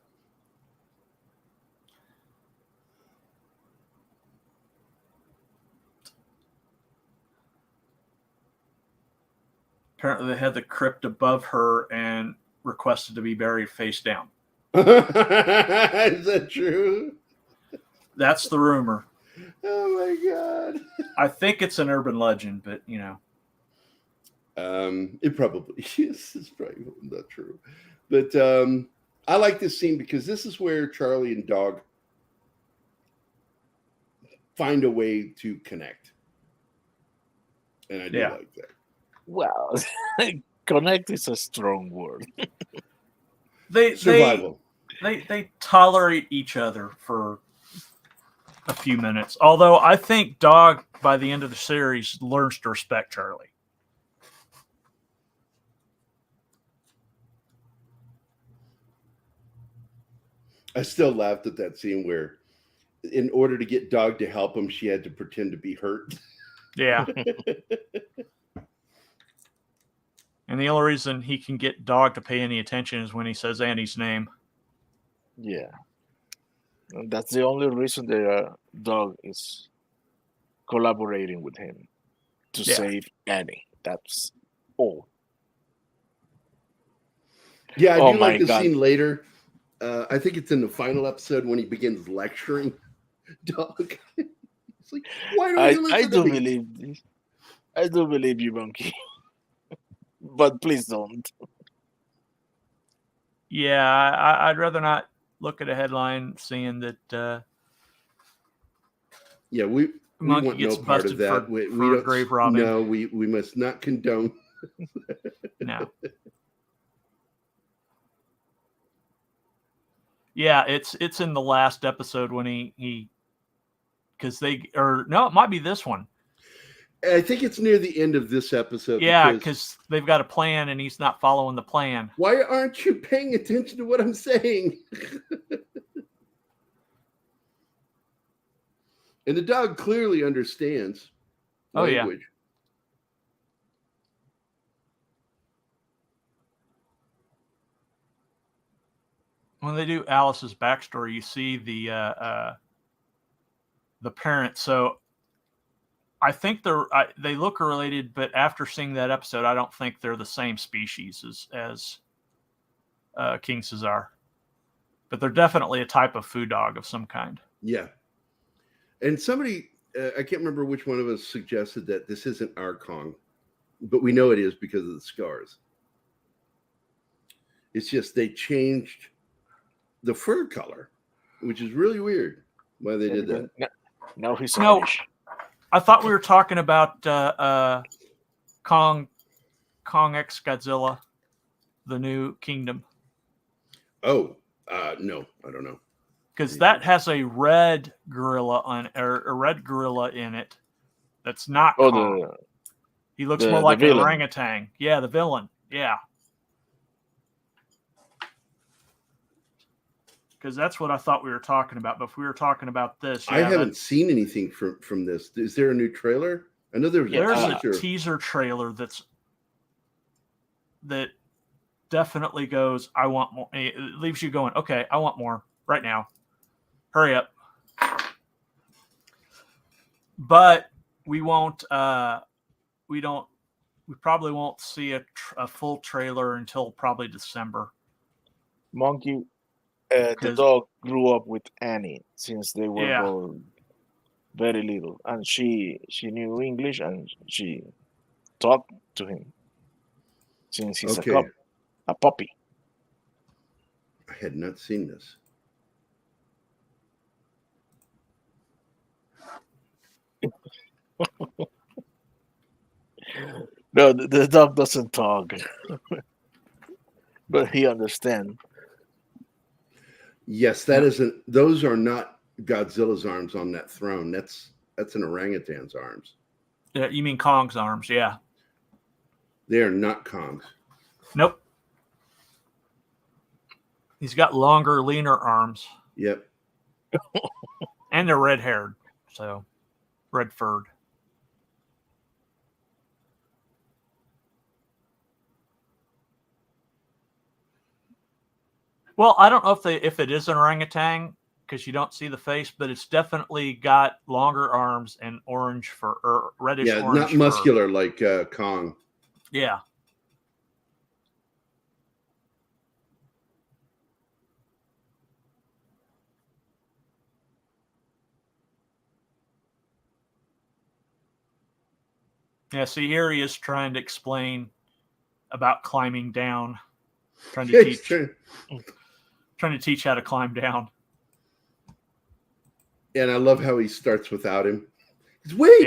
Apparently they had the crypt above her and requested to be buried face down. Is that true? That's the rumor. Oh my God. I think it's an urban legend, but you know. It probably is. It's probably not true. But I like this scene because this is where Charlie and Dog find a way to connect. And I do like that. Well, connect is a strong word. Survival. They tolerate each other for a few minutes. Although I think Dog, by the end of the series, learns to respect Charlie. I still laughed at that scene where, in order to get Dog to help him, she had to pretend to be hurt. Yeah. And the only reason he can get Dog to pay any attention is when he says Annie's name. Yeah. And that's the only reason the dog is collaborating with him to save Annie. That's all. Yeah, I Oh do my like the God. scene later. I think it's in the final episode when he begins lecturing Dog. It's like, why don't you listen I to do me? believe this. I do believe you, Monkey. But please don't. Yeah, I'd rather not look at a headline seeing that Yeah, we Monkey want no gets part of busted that. for We don't. grave robbing. No, we must not condone. No. Yeah, it's in the last episode when he because it might be this one. I think it's near the end of this episode. Yeah, because they've got a plan and he's not following the plan. Why aren't you paying attention to what I'm saying? And the dog clearly understands language. When they do Alice's backstory, you see the parents. So I think they look related, but after seeing that episode, I don't think they're the same species as King Caesar. But they're definitely a type of food dog of some kind. Yeah. And somebody, I can't remember which one of us suggested that this isn't our Kong, but we know it is because of the scars. It's just they changed the fur color, which is really weird why they did that. Now he's Irish. I thought we were talking about Kong X Godzilla, the new kingdom. Oh, no, I don't know. Because that has a red gorilla a red gorilla in it. That's not Kong. He looks more like an orangutan. Yeah, the villain. Yeah. Because that's what I thought we were talking about. But if we were talking about this, I haven't seen anything from this. Is there a new trailer? I know there's a teaser trailer that definitely goes, I want more. It leaves you going, okay, I want more right now. Hurry up. But we won't. We probably won't see a full trailer until probably December. Monkey. The dog grew up with Annie since they were both very little, and she knew English and she talked to him since he's a puppy. I had not seen this. No, the dog doesn't talk, but he understands. Yes, that isn't. Those are not Godzilla's arms on that throne. That's an orangutan's arms. Yeah, you mean Kong's arms? Yeah. They are not Kong's. Nope. He's got longer, leaner arms. Yep. And they're red-haired, so red-furred. Well, I don't know if it is an orangutan because you don't see the face, but it's definitely got longer arms and orange fur, or reddish orange. Yeah, not muscular like Kong. Yeah. Yeah, see, here he is trying to explain about climbing down, trying to teach how to climb down. And I love how he starts without him. Wait.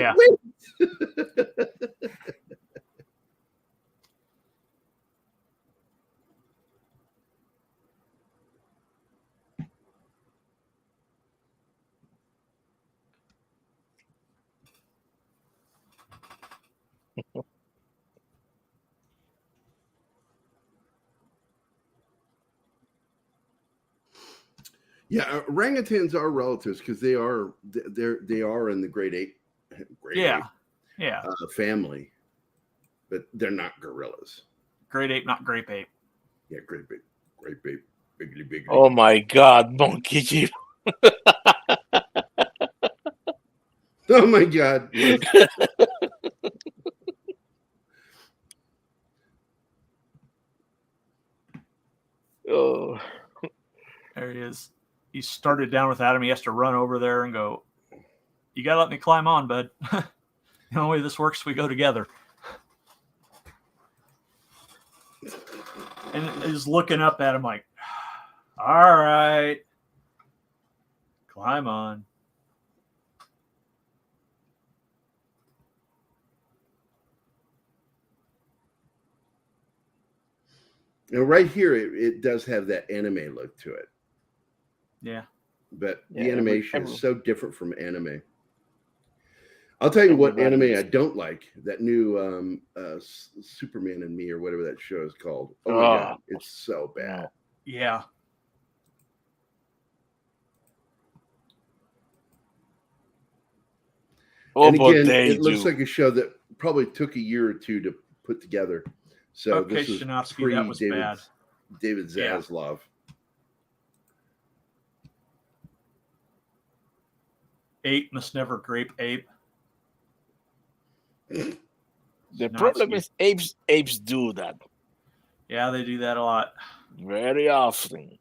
Yeah, orangutans are relatives because they are in the great ape family, but they're not gorillas. Great ape, not grape ape. Yeah, great ape, biggly. Oh my God, Monkey Jeep. Oh my God. Oh. There he is. He started down without him. He has to run over there and go, "You got to let me climb on, bud." The only way this works, we go together. And is looking up at him like, "All right, climb on." Now, right here, it does have that anime look to it. Yeah. But the animation is so different from anime. I'll tell you what anime I don't like. That new Superman and Me or whatever that show is called. Oh my God, it's so bad. Yeah. And again, it looks like a show that probably took a year or two to put together. So Okay, this is Shinovsky, that was bad. David Zaslav. Ape must never grape ape. The problem is apes do that. Yeah, they do that a lot. Very often.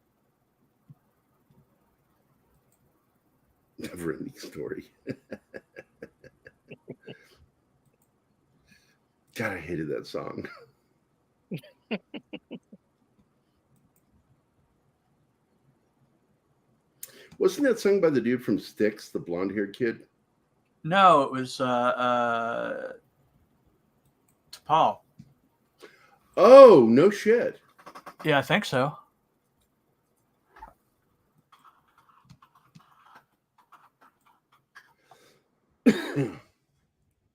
Never ending story. God, I hated that song. Wasn't that sung by the dude from Styx, the blonde-haired kid? No, it was T'Pol. Oh, no shit. Yeah, I think so.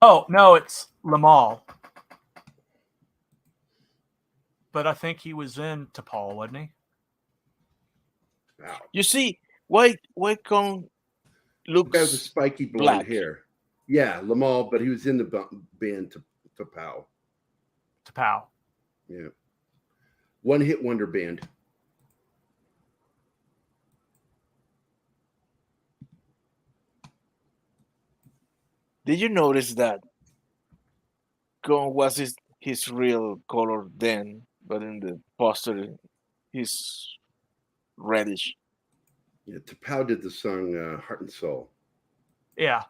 Oh, no, it's Lamal. But I think he was in T'Pol, wasn't he? Wow. You see, why Kong looks guy with the spiky blonde hair. Yeah, Lamal, but he was in the band T'Pau. T'Pau. Yeah. One hit wonder band. Did you notice that Kong was his real color then, but in the poster he's reddish? Yeah, T'Pau did the song Heart and Soul. Yeah.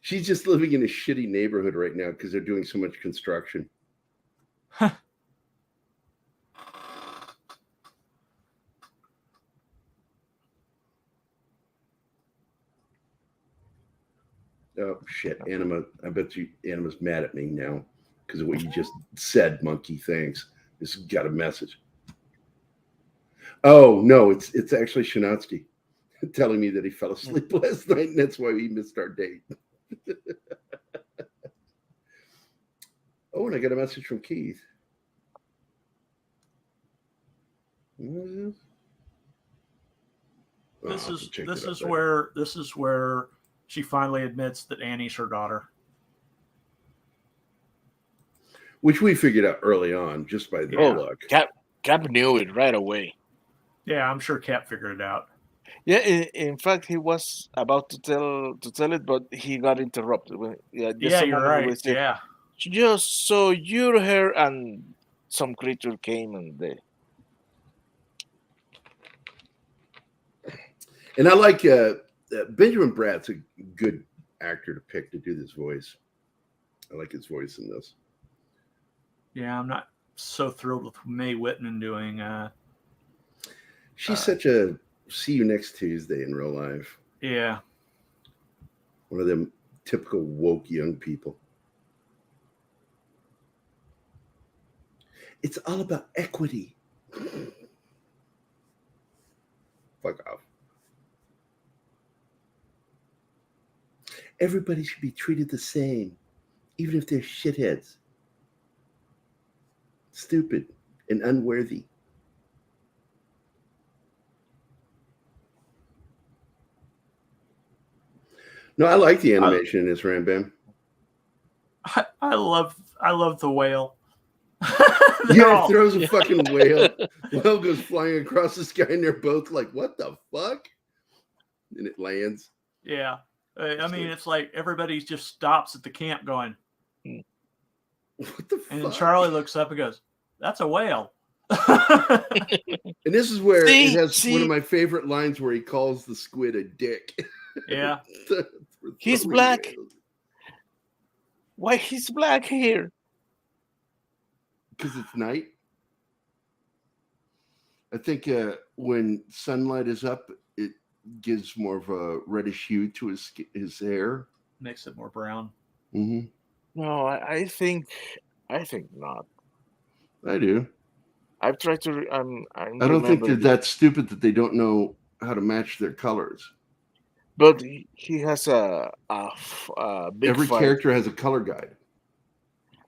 She's just living in a shitty neighborhood right now because they're doing so much construction. Oh shit, Anima! I bet you Anima's mad at me now because of what you just said, Monkey. Thanks. This got a message. Oh no, it's actually Shinatsky telling me that he fell asleep last night and that's why we missed our date. Oh, and I got a message from Keith. This is where she finally admits that Annie's her daughter. Which we figured out early on just by the look. Cap knew it right away. Yeah, I'm sure Cap figured it out. Yeah, in fact, he was about to tell it, but he got interrupted. You're right. Yeah, Just so you're here, and some creature came and they. And I like Benjamin Bratt's a good actor to pick to do this voice. I like his voice in this. Yeah, I'm not so thrilled with Mae Whitman doing. She's such a see you next Tuesday in real life. Yeah. One of them typical woke young people. It's all about equity. Fuck off. Everybody should be treated the same, even if they're shitheads. Stupid and unworthy. No, I like the animation in this, Ram Bam. I love the whale. Yeah, it throws a fucking whale. Whale goes flying across the sky, and they're both like, "What the fuck?" And it lands. Yeah, I mean, it's like everybody just stops at the camp, going, "What the fuck?" And then Charlie looks up and goes, "That's a whale." And this is where it has one of my favorite lines where he calls the squid a dick. Yeah. He's black. Why he's black here? Because it's night. I think when sunlight is up, it gives more of a reddish hue to his hair. Makes it more brown. Mm-hmm. No, I think not. I do. I've tried to. I don't think they're that stupid that they don't know how to match their colors. But he has a big Every fight. character has a color guide.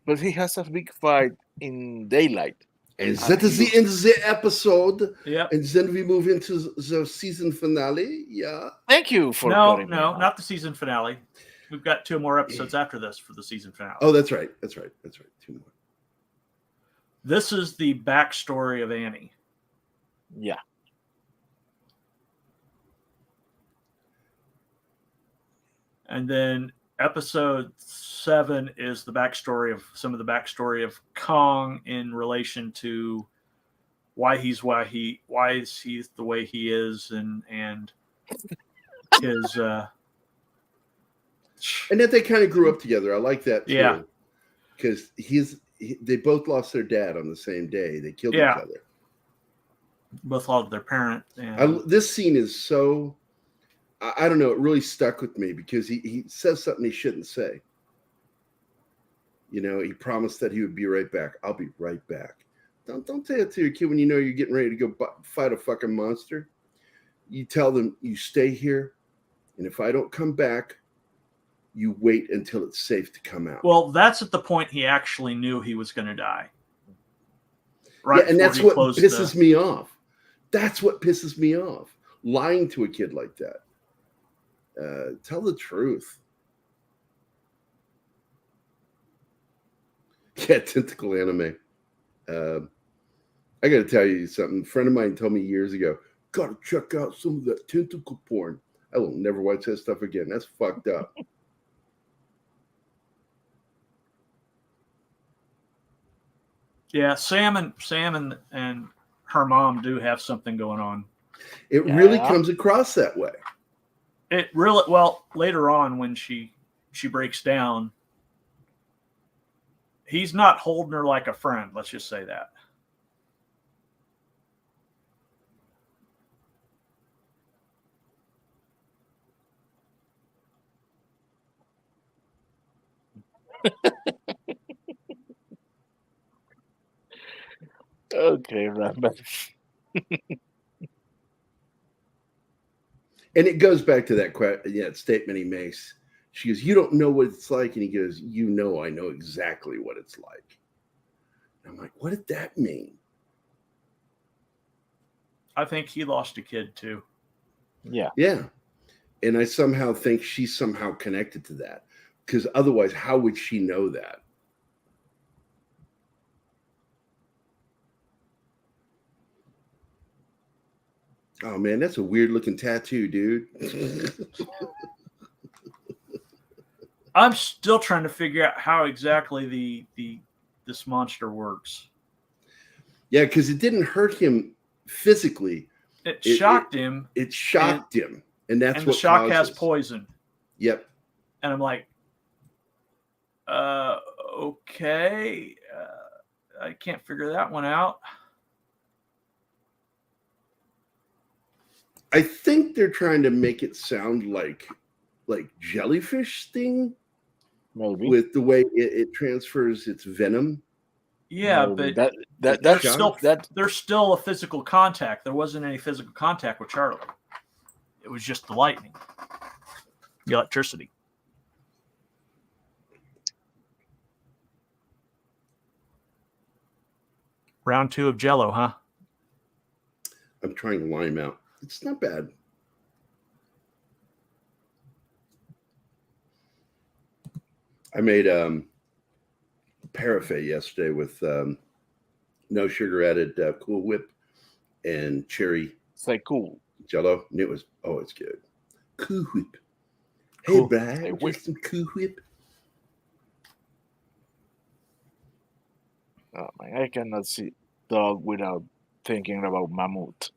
But he has a big fight in daylight. And that is the end of the episode. Yeah. And then we move into the season finale. Yeah. Thank you for No, not the season finale. We've got 2 more episodes after this for the season finale. Oh, that's right. 2 more. This is the backstory of Annie. Yeah. And then episode 7 is the backstory of Kong in relation to why is he the way he is and his and that they kind of grew up together. I like that too. Yeah. Because they both lost their dad on the same day. They killed each other. Both lost their parent. And This scene is so, I don't know, it really stuck with me because he says something he shouldn't say. You know, he promised that he would be right back. I'll be right back. Don't say it to your kid when you know you're getting ready to go fight a fucking monster. You tell them, you stay here, and if I don't come back, you wait until it's safe to come out. Well, that's at the point he actually knew he was going to die. Right, yeah, and that's what pisses me off. That's what pisses me off. Lying to a kid like that. Tell the truth. Yeah, tentacle anime. I got to tell you something. A friend of mine told me years ago, got to check out some of that tentacle porn. I will never watch that stuff again. That's fucked up. Yeah, Sam and her mom do have something going on. It really comes across that way. It really, well, later on when she breaks down, he's not holding her like a friend. Let's just say that. Okay, Rambam. And it goes back to that statement he makes. She goes, you don't know what it's like. And he goes, you know, I know exactly what it's like. And I'm like, what did that mean? I think he lost a kid too. Yeah. Yeah. And I somehow think she's somehow connected to that. Because otherwise, how would she know that? Oh, man, that's a weird looking tattoo, dude. I'm still trying to figure out how exactly this monster works. Yeah, because it didn't hurt him physically. It shocked him. It shocked him, and that's and what the shock causes. has poison. Yep. And I'm like, okay, I can't figure that one out. I think they're trying to make it sound like jellyfish sting, maybe with the way it transfers its venom. Yeah, maybe. but there's still a physical contact. There wasn't any physical contact with Charlie. It was just the lightning, the electricity. Round 2 of Jello, huh? I'm trying lime out. It's not bad. I made parfait yesterday with no sugar added Cool Whip and cherry. Say cool. Jello. And it was, it's good. Cool Whip. Cool. Hey, Brian, Hey, just some Cool Whip. Oh man, I cannot see dog without thinking about mammoth.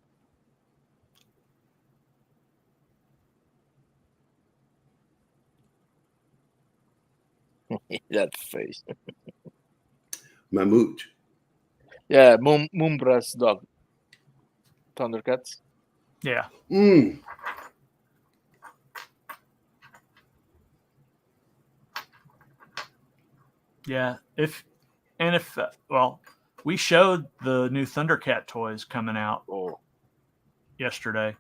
That face. Mammoth. Yeah, Moonbra's dog. Thundercats. Yeah. Mm. Yeah. We showed the new Thundercat toys coming out yesterday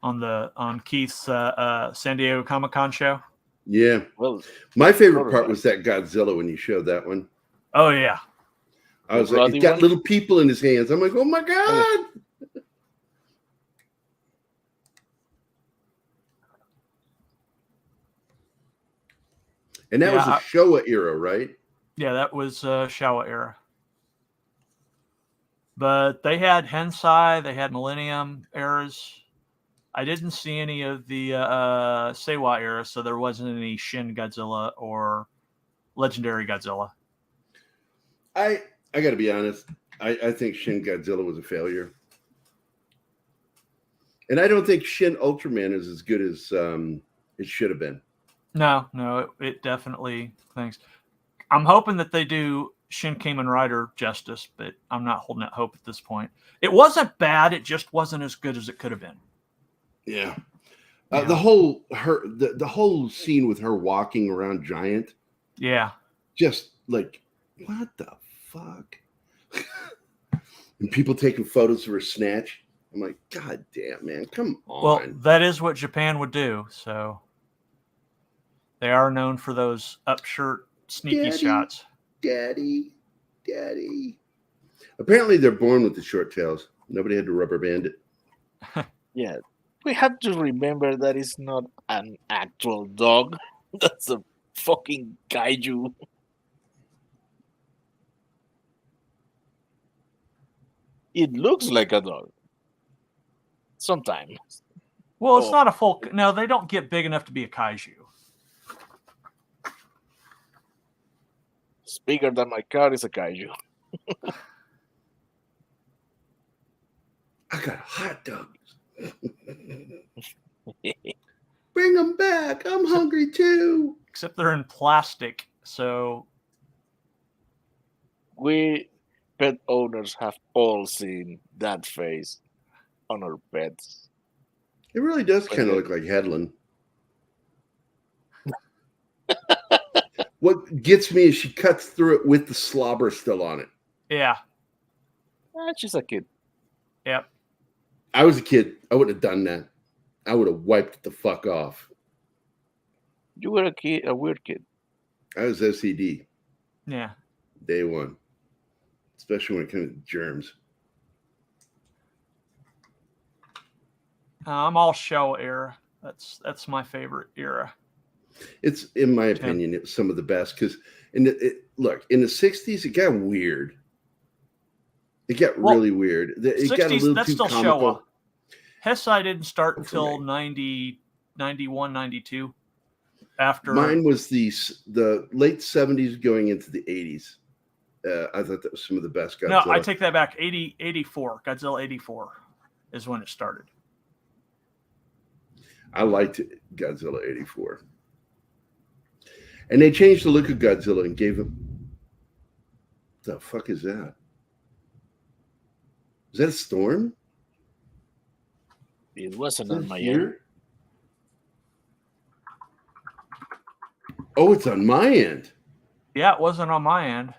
on Keith's San Diego Comic-Con show. Yeah. Well, my favorite part was that Godzilla when you showed that one. Oh yeah. I was like, he's got little people in his hands. I'm like, oh my God. And that was the Showa era, right? Yeah, that was Showa era. But they had Hensai, they had Millennium eras. I didn't see any of the Seiwa era, so there wasn't any Shin Godzilla or Legendary Godzilla. I got to be honest. I think Shin Godzilla was a failure. And I don't think Shin Ultraman is as good as it should have been. No, it definitely thanks. I'm hoping that they do Shin Kamen Rider justice, but I'm not holding out hope at this point. It wasn't bad. It just wasn't as good as it could have been. Yeah. The whole scene with her walking around Giant. Yeah. Just like, what the fuck? And people taking photos of her snatch. I'm like, God damn, man, come on. Well, that is what Japan would do. So they are known for those upshirt sneaky shots. Daddy. Apparently they're born with the short tails. Nobody had to rubber band it. Yeah. We have to remember that it's not an actual dog. That's a fucking kaiju. It looks like a dog. Sometimes. Well, it's not a full... No, they don't get big enough to be a kaiju. It's bigger than my car is a kaiju. I got hot dogs. Bring them back. I'm hungry too. Except they're in plastic, so... We pet owners have all seen that face on our pets. It really does kind of look like Headland. What gets me is she cuts through it with the slobber still on it. Yeah. She's a kid. Yep. I was a kid. I wouldn't have done that. I would have wiped it the fuck off. You were a weird kid. I was OCD. Yeah. Day one. Especially when it comes to germs. I'm all Showa era. That's my favorite era. It's, in my opinion, it was some of the best because look, in the 60s, it got weird. It got really weird. It 60s, got a little too comical. Showa. Hensai didn't start until 92, 91, 92. After mine was the late 70s going into the 80s. I thought that was some of the best Godzilla. No, I take that back. 84. Godzilla 84 is when it started. I liked Godzilla 84. And they changed the look of Godzilla and gave him. What the fuck is that? Is that a storm? It wasn't Is on that my here? end. Oh, it's on my end. Yeah, it wasn't on my end.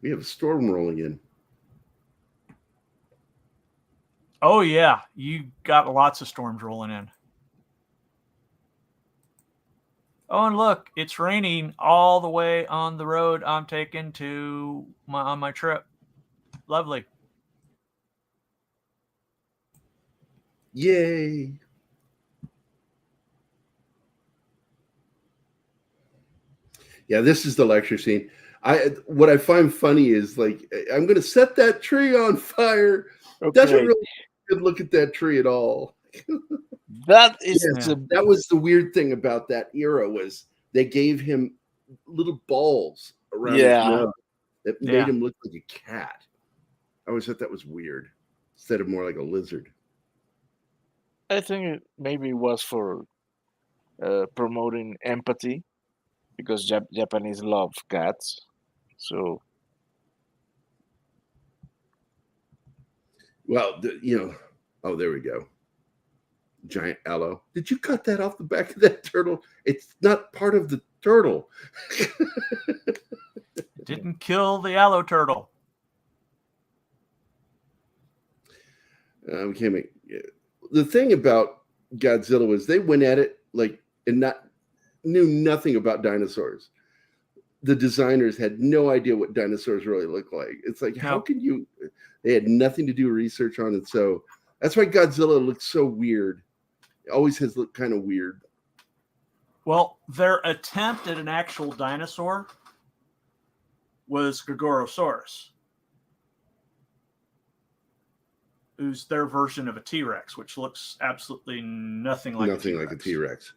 We have a storm rolling in. Oh, yeah. You got lots of storms rolling in. Oh, and look, it's raining all the way on the road I'm taking on my trip. Lovely. Yay. Yeah, this is the lecture scene. What I find funny is like I'm going to set that tree on fire. Okay. Doesn't really good look at that tree at all. That is That was the weird thing about that era was they gave him little balls around his nose that made him look like a cat. I always thought that was weird instead of more like a lizard. I think it maybe was for promoting empathy because Japanese love cats. So, well, oh, there we go. Giant aloe. Did you cut that off the back of that turtle? It's not part of the turtle. Didn't kill the aloe turtle. The thing about Godzilla was they went at it and knew nothing about dinosaurs. The designers had no idea what dinosaurs really look like. It's like, how can you? They had nothing to do research on it. So that's why Godzilla looks so weird. It always has looked kind of weird. Well, their attempt at an actual dinosaur was Gogorosaurus, who's their version of a T-Rex, which looks absolutely nothing like a T-Rex.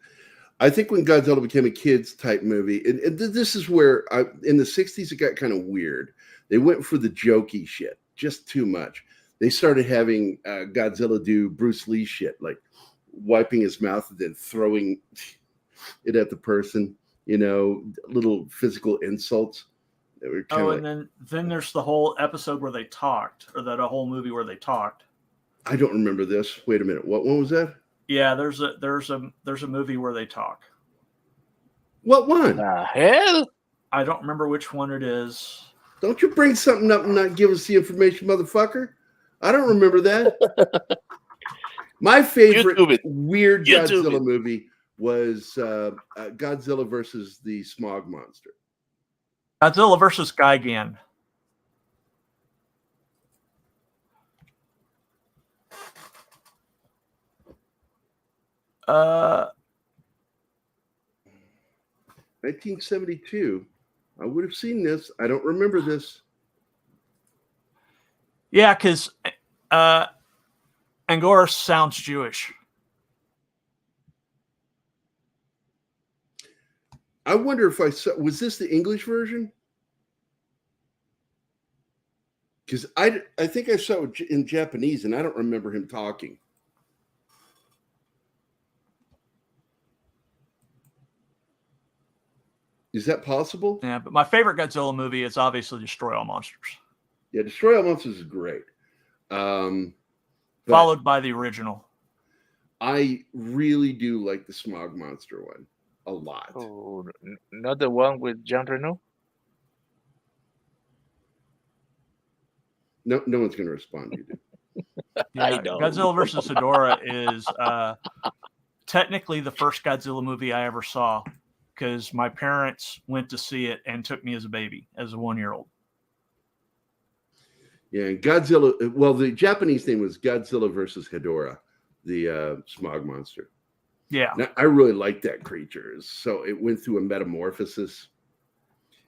I think when Godzilla became a kids type movie, and this is where in the 60s it got kind of weird. They went for the jokey shit, just too much. They started having Godzilla do Bruce Lee shit, like wiping his mouth and then throwing it at the person, little physical insults. And then there's the whole episode where they talked, or that a whole movie where they talked. I don't remember this. Wait a minute. What one was that? Yeah, there's a movie where they talk. What one? The hell? I don't remember which one it is. Don't you bring something up and not give us the information, motherfucker? I don't remember that. My favorite weird Godzilla movie was Godzilla versus the Smog Monster. Godzilla versus Gigan. Uh, 1972. I would have seen this. I don't remember this. Yeah, because Angora sounds Jewish. I wonder if was this the English version? Because I think I saw it in Japanese, and I don't remember him talking. Is that possible? Yeah, but my favorite Godzilla movie is obviously Destroy All Monsters. Yeah, Destroy All Monsters is great. Followed by the original. I really do like the Smog Monster one a lot. Oh, not the one with Jean Reno? No one's going to respond to you. Yeah, I know. Godzilla versus Hedorah is technically the first Godzilla movie I ever saw, because my parents went to see it and took me as a baby, as a 1-year-old. Yeah, Godzilla. Well, the Japanese name was Godzilla versus Hedorah, the Smog Monster. Yeah. Now, I really like that creature. So it went through a metamorphosis.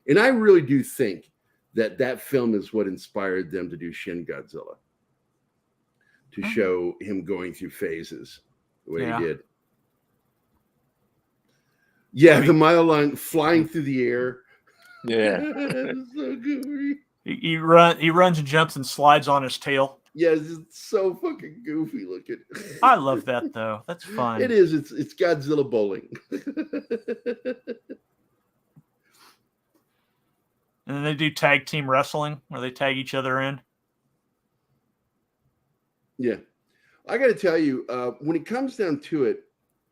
And I really do think that film is what inspired them to do Shin Godzilla, to show him going through phases. the way Yeah. he did. Yeah, Maybe- the mile line flying through the air. Yeah. So goofy. He runs and jumps and slides on his tail. Yeah, it's so fucking goofy looking. I love that though. That's fun. It is. It's Godzilla bowling. And then they do tag team wrestling where they tag each other in. Yeah, I got to tell you, when it comes down to it,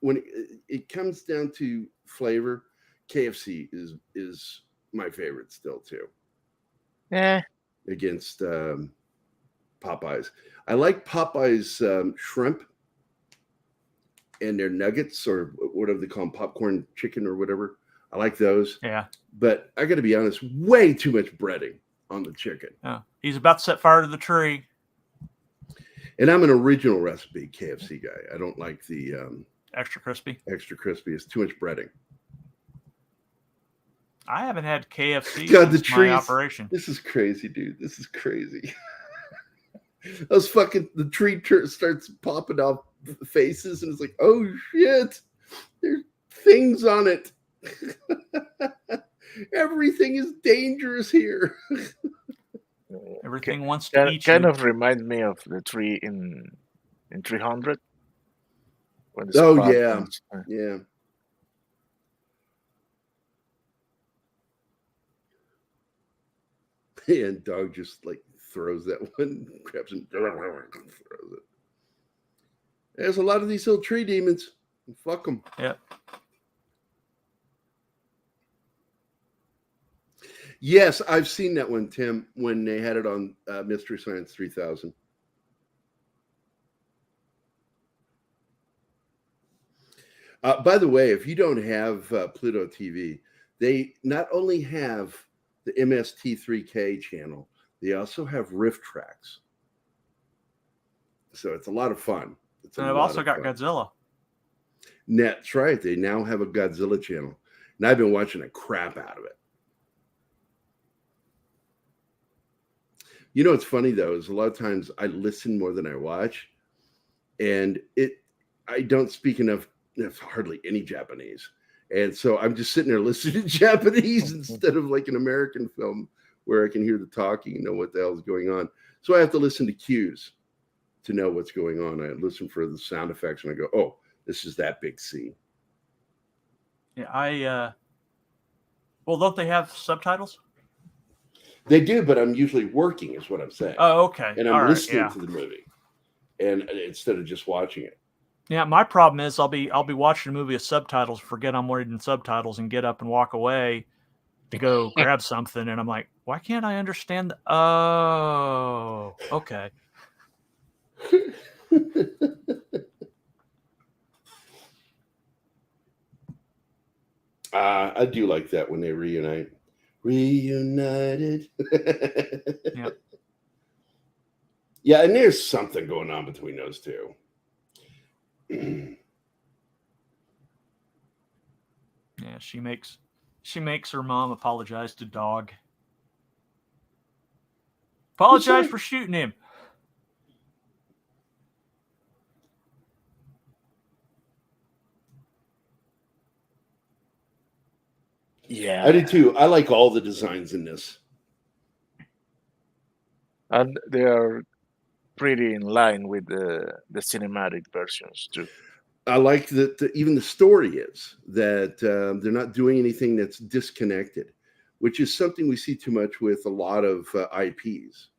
when it comes down to flavor, KFC is my favorite still too. Yeah. Against Popeyes, I like Popeyes shrimp and their nuggets, or whatever they call them, popcorn chicken or whatever. I like those. Yeah. But I got to be honest, way too much breading on the chicken. Oh, he's about to set fire to the tree. And I'm an original recipe KFC guy. I don't like the Extra crispy. extra crispy. It's too much breading. I haven't had KFC God, since the my trees. operation. This is crazy, dude. This is crazy. The tree starts popping off faces, and it's like, oh shit, there's things on it. Everything is dangerous here. Everything wants to eat Kind you. of remind me of the tree in 300. When the Oh, Spartans- Yeah. And dog just like throws that one, grabs and throws it. There's a lot of these little tree demons. Fuck them. Yep. Yes, I've seen that one, Tim, when they had it on Mystery Science 3000. By the way, if you don't have Pluto TV, they not only have the MST3K channel, they also have riff tracks. So it's a lot of fun. And I've also got Godzilla. That's right. They now have a Godzilla channel. And I've been watching the crap out of it. You know what's funny though is a lot of times I listen more than I watch, and I don't speak enough hardly any Japanese, and so I'm just sitting there listening to Japanese instead of like an American film where I can hear the talking and know what the hell is going on. So I have to listen to cues to know what's going on. I listen for the sound effects and I go, oh, this is that big scene. Yeah, well, don't they have subtitles? They do, but I'm usually working, is what I'm saying. Oh, okay. And I'm listening to the movie, and instead of just watching it. Yeah, my problem is I'll be watching a movie with subtitles, forget I'm reading subtitles, and get up and walk away to go grab something, and I'm like, why can't I understand? Oh, okay. I do like that when they reunite. Reunited. Yep. Yeah, and there's something going on between those two. Yeah, she makes her mom apologize to dog. Apologize for shooting him. Yeah, I do too. I like all the designs in this. and they are pretty in line with the cinematic versions too. I like that even the story is that they're not doing anything that's disconnected, which is something we see too much with a lot of IPs.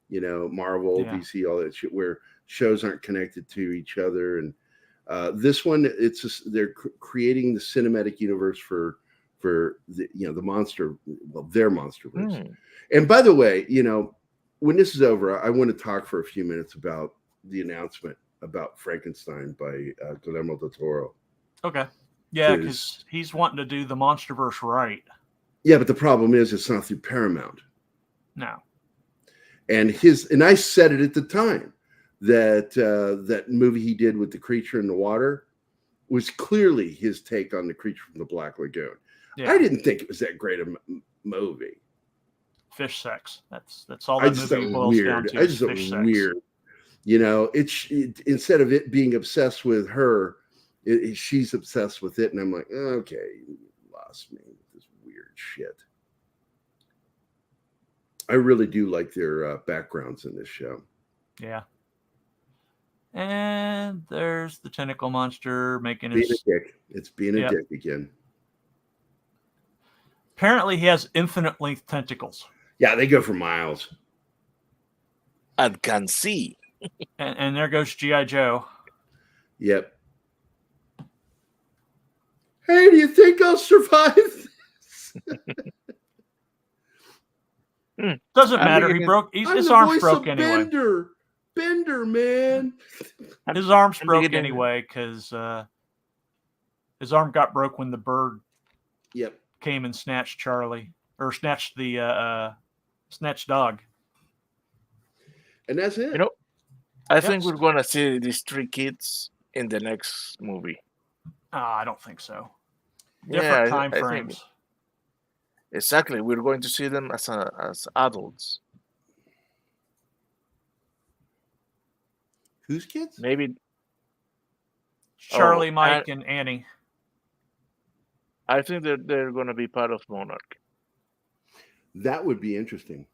You know, Marvel, DC, all that shit, where shows aren't connected to each other. And this one, it's just, they're creating the cinematic universe for the the monster, their monsterverse. And by the way, when this is over, I want to talk for a few minutes about the announcement about Frankenstein by Guillermo del Toro. Okay. Yeah, because he's wanting to do the MonsterVerse right. Yeah, but the problem is it's not through Paramount. No. And I said it at the time that that movie he did with the creature in the water was clearly his take on the creature from the Black Lagoon. Yeah. I didn't think it was that great a movie. Fish sex. That's all that movie boils down to. I just thought weird. You know, instead of it being obsessed with her, she's obsessed with it, and I'm like, okay, you lost me with this weird shit. I really do like their backgrounds in this show. Yeah. And there's the tentacle monster making being his. A dick. It's being a dick again. Apparently, he has infinite length tentacles. Yeah, they go for miles. And can see. And there goes G.I. Joe. Yep. Hey, do you think I'll survive this? Doesn't matter. He broke. His arms broke anyway. Bender, man. His arms broke anyway because his arm got broke when the bird. Yep. Came and snatched Charlie, or snatched the snatched dog. And that's it. You know, I think we're gonna see these three kids in the next movie. I don't think so. Different time frames. Exactly, we're going to see them as adults. Whose kids? Maybe Charlie, Mike, and Annie. I think that they're going to be part of Monarch. That would be interesting.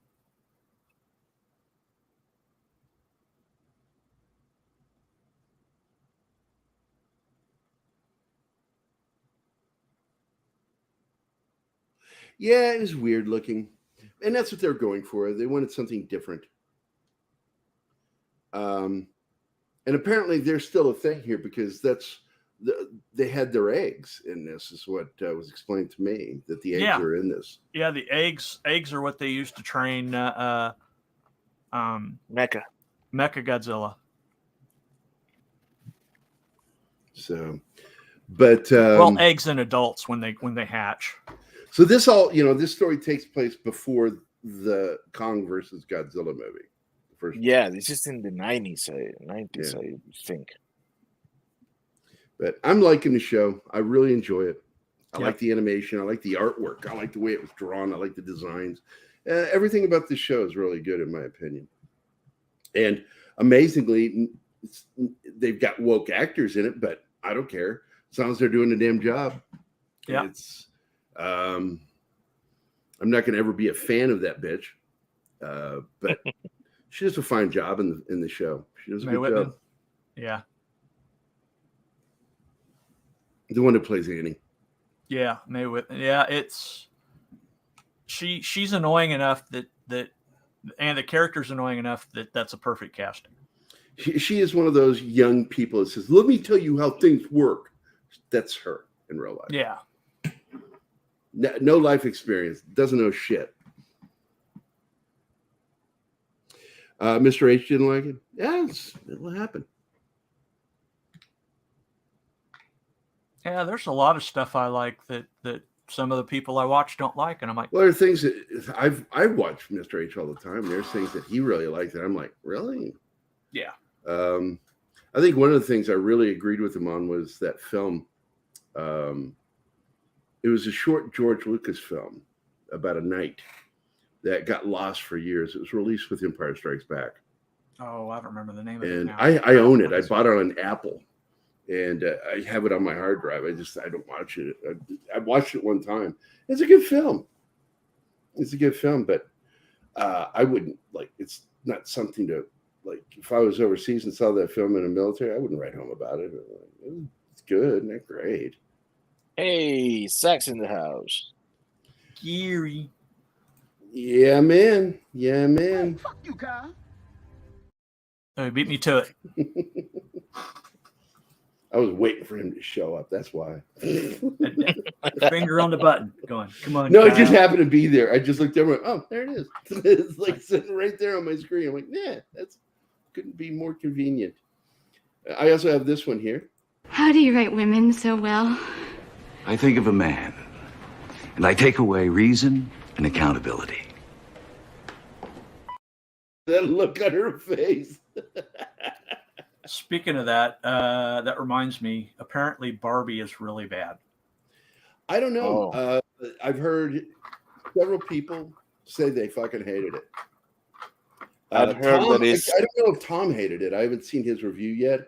Yeah, it is weird looking. And that's what they're going for. They wanted something different. And apparently there's still a thing here because they had their eggs in this, is what was explained to me, that the eggs are in this. Yeah, the eggs are what they used to train Mecha Godzilla. So, but well, eggs in adults when they hatch. So this all, this story takes place before the Kong versus Godzilla movie. Yeah, this is in the 90s, I think. But I'm liking the show. I really enjoy it. I like the animation. I like the artwork. I like the way it was drawn. I like the designs. Everything about this show is really good, in my opinion. And amazingly, they've got woke actors in it, but I don't care. As long as they're doing the damn job. Yeah. I'm not going to ever be a fan of that bitch. But she does a fine job in the show. She does a good job. Yeah. The one who plays Annie. Yeah, May Whitman. Yeah, it's she's annoying enough that and the character's annoying enough that that's a perfect casting. She is one of those young people that says, "Let me tell you how things work." That's her in real life. Yeah. No life experience. Doesn't know shit. Mr. H didn't like it. Yes, it'll happen. Yeah, there's a lot of stuff I like that some of the people I watch don't like, and I'm like, well, there are things that I watch Mr. H all the time. There's things that he really liked that I'm like, really? Yeah. I think one of the things I really agreed with him on was that film. It was a short George Lucas film about a knight that got lost for years. It was released with Empire Strikes Back. Oh, I don't remember the name of it. And now. I own it. I bought it on Apple. And I have it on my hard drive. I don't watch it. I watched it one time. It's a good film. It's a good film, but I wouldn't it's not something to if I was overseas and saw that film in the military, I wouldn't write home about it. It's good, not great. Hey, Sax in the house. Gerry. Yeah, man. Yeah, man. Fuck you, Kyle. Oh, he beat me to it. I was waiting for him to show up. That's why. Finger on the button. Going, come on. No, Kyle. it just happened to be there. I just looked over and went, oh, there it is. It's sitting right there on my screen. I'm like, yeah, that's couldn't be more convenient. I also have this one here. How do you write women so well? I think of a man, and I take away reason and accountability. That look on her face. Speaking of that, that reminds me, apparently Barbie is really bad. I don't know. I've heard several people say they fucking hated it. I've heard Tom, that I it's don't know if Tom hated it. I haven't seen his review yet.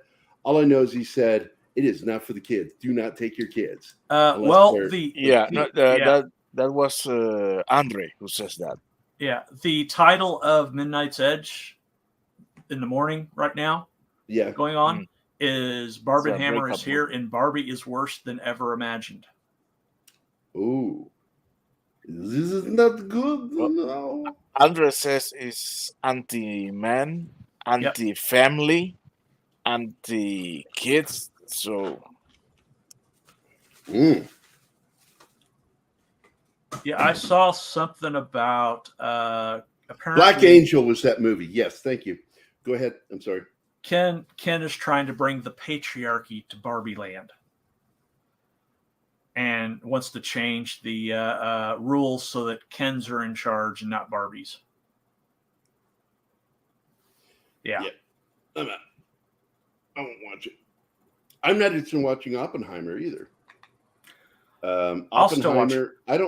All I know is he said it is not for the kids. Do not take your kids. that was Andre who says that. Yeah, the title of Midnight's Edge in the morning right now, going on, is Barbenheimer is here and Barbie is worse than ever imagined. Ooh, this is not good. No. Andre says it's anti-man, anti-family, anti-kids. So, yeah, I saw something about apparently Black Angel was that movie. Yes, thank you. Go ahead. I'm sorry. Ken is trying to bring the patriarchy to Barbie Land and wants to change the rules so that Kens are in charge and not Barbies. Yeah. I'm not. I won't watch it. I'm not interested in watching Oppenheimer either. I'll still watch it. I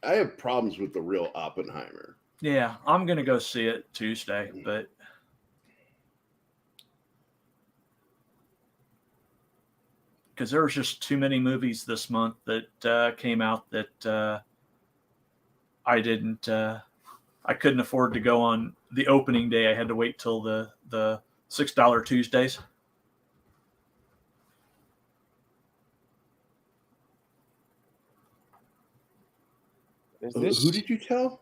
have problems with the real Oppenheimer. Yeah, I'm going to go see it Tuesday, but because there was just too many movies this month that came out that I couldn't afford to go on the opening day. I had to wait till the $6 Tuesdays. Who did you tell?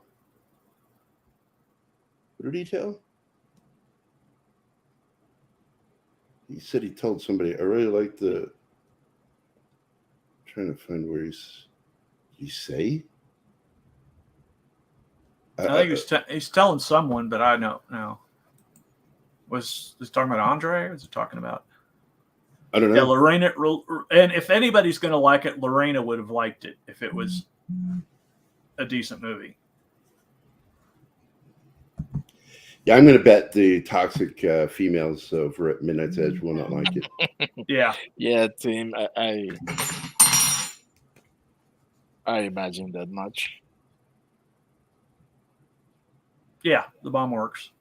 What did he tell? He said he told somebody. I really like the. I'm trying to find where did he say? I think he's telling someone, but I don't know. Was he talking about Andre? Or was he talking about? I don't know. Yeah, Lorena. And if anybody's going to like it, Lorena would have liked it if it was a decent movie. Yeah, I'm going to bet the toxic females over at Midnight's Edge will not like it. Yeah, Tim. I imagine that much. Yeah, the bomb works,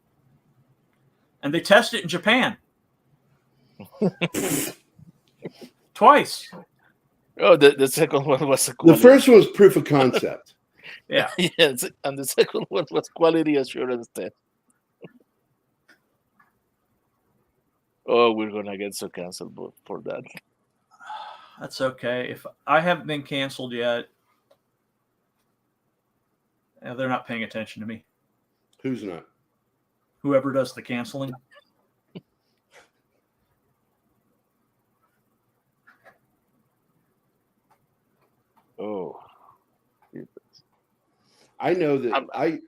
and they test it in Japan twice. Oh, the second one was the first one was proof of concept. Yeah, yes, and the second one was quality assurance test. Oh, we're gonna get so canceled for that. That's okay. If I haven't been canceled yet, they're not paying attention to me. Who's not? Whoever does the canceling. Oh, I know that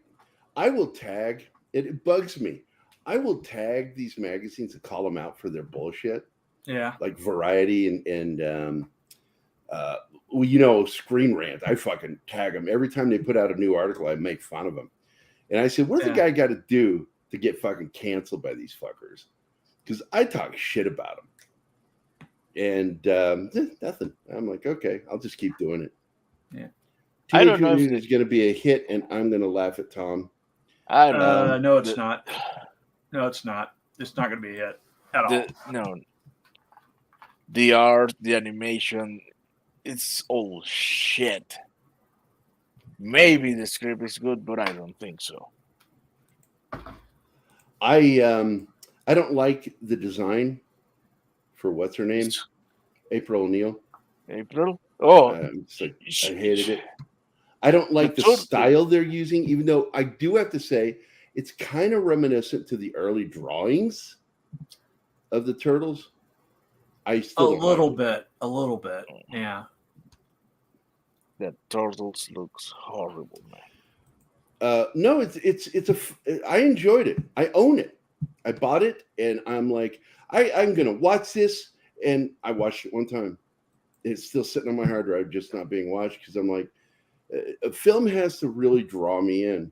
I will tag. It bugs me. I will tag these magazines and call them out for their bullshit. Yeah, like Variety and Screen Rant. I fucking tag them every time they put out a new article. I make fun of them, and I said, "What's the guy got to do to get fucking canceled by these fuckers?" Because I talk shit about them, and nothing. I'm like, okay, I'll just keep doing it. Yeah, I don't know if it's going to be a hit, and I'm going to laugh at Tom. I know. No, it's not. No, it's not. It's not going to be it at all. No. The art, the animation, it's all shit. Maybe the script is good, but I don't think so. I don't like the design for what's her name, April O'Neil. April? Oh, I hated it. I don't like the style they're using, even though I do have to say it's kind of reminiscent to the early drawings of the Turtles. I still a little bit, yeah. That Turtles looks horrible, man. No, I enjoyed it. I own it. I bought it, and I'm like, I'm gonna watch this, and I watched it one time. It's still sitting on my hard drive, just not being watched because I'm like, a film has to really draw me in.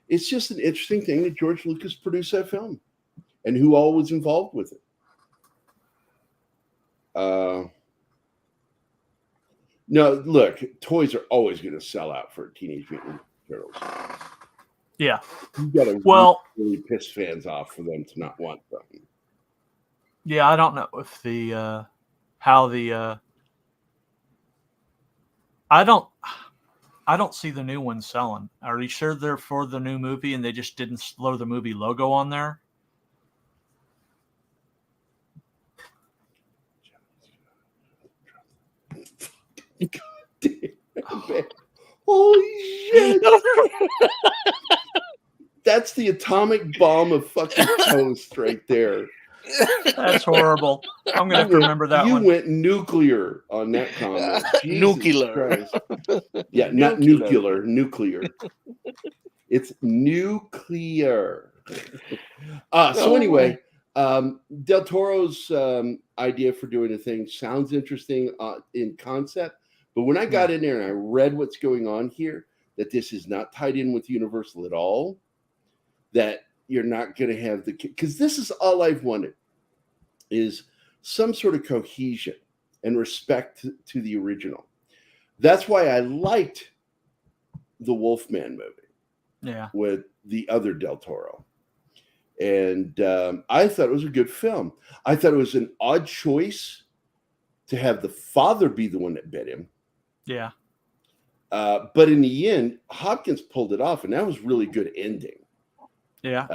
It's just an interesting thing that George Lucas produced that film, and who all was involved with it. No, look, toys are always going to sell out for Teenage Mutant Turtles. Yeah. You got to really piss fans off for them to not want them. Yeah, I don't know if the how the I don't see the new one selling. Are you sure they're for the new movie and they just didn't throw the movie logo on there? Holy shit! That's the atomic bomb of fucking toast right there. That's horrible. I'm gonna have to remember that one. You went nuclear on that comment. Nuclear. Yeah, not nuclear. Nuclear. It's nuclear. So anyway, Del Toro's idea for doing the thing sounds interesting in concept, but when I got in there and I read what's going on here, that this is not tied in with Universal at all, that you're not going to have because this is all I've wanted is some sort of cohesion and respect to the original. That's why I liked the Wolfman movie with the other Del Toro. And I thought it was a good film. I thought it was an odd choice to have the father be the one that bit him. Yeah. But in the end, Hopkins pulled it off, and that was really good ending. Yeah.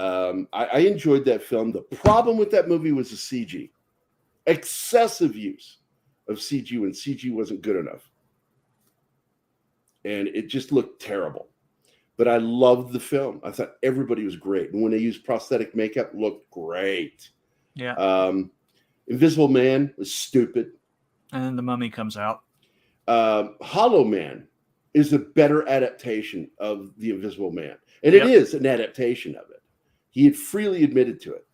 I enjoyed that film. The problem with that movie was the CG. Excessive use of CG when CG wasn't good enough. And it just looked terrible. But I loved the film. I thought everybody was great. And when they used prosthetic makeup, it looked great. Yeah. Invisible Man was stupid. And then The Mummy comes out. Hollow Man is a better adaptation of The Invisible Man. And it is an adaptation of it. He had freely admitted to it,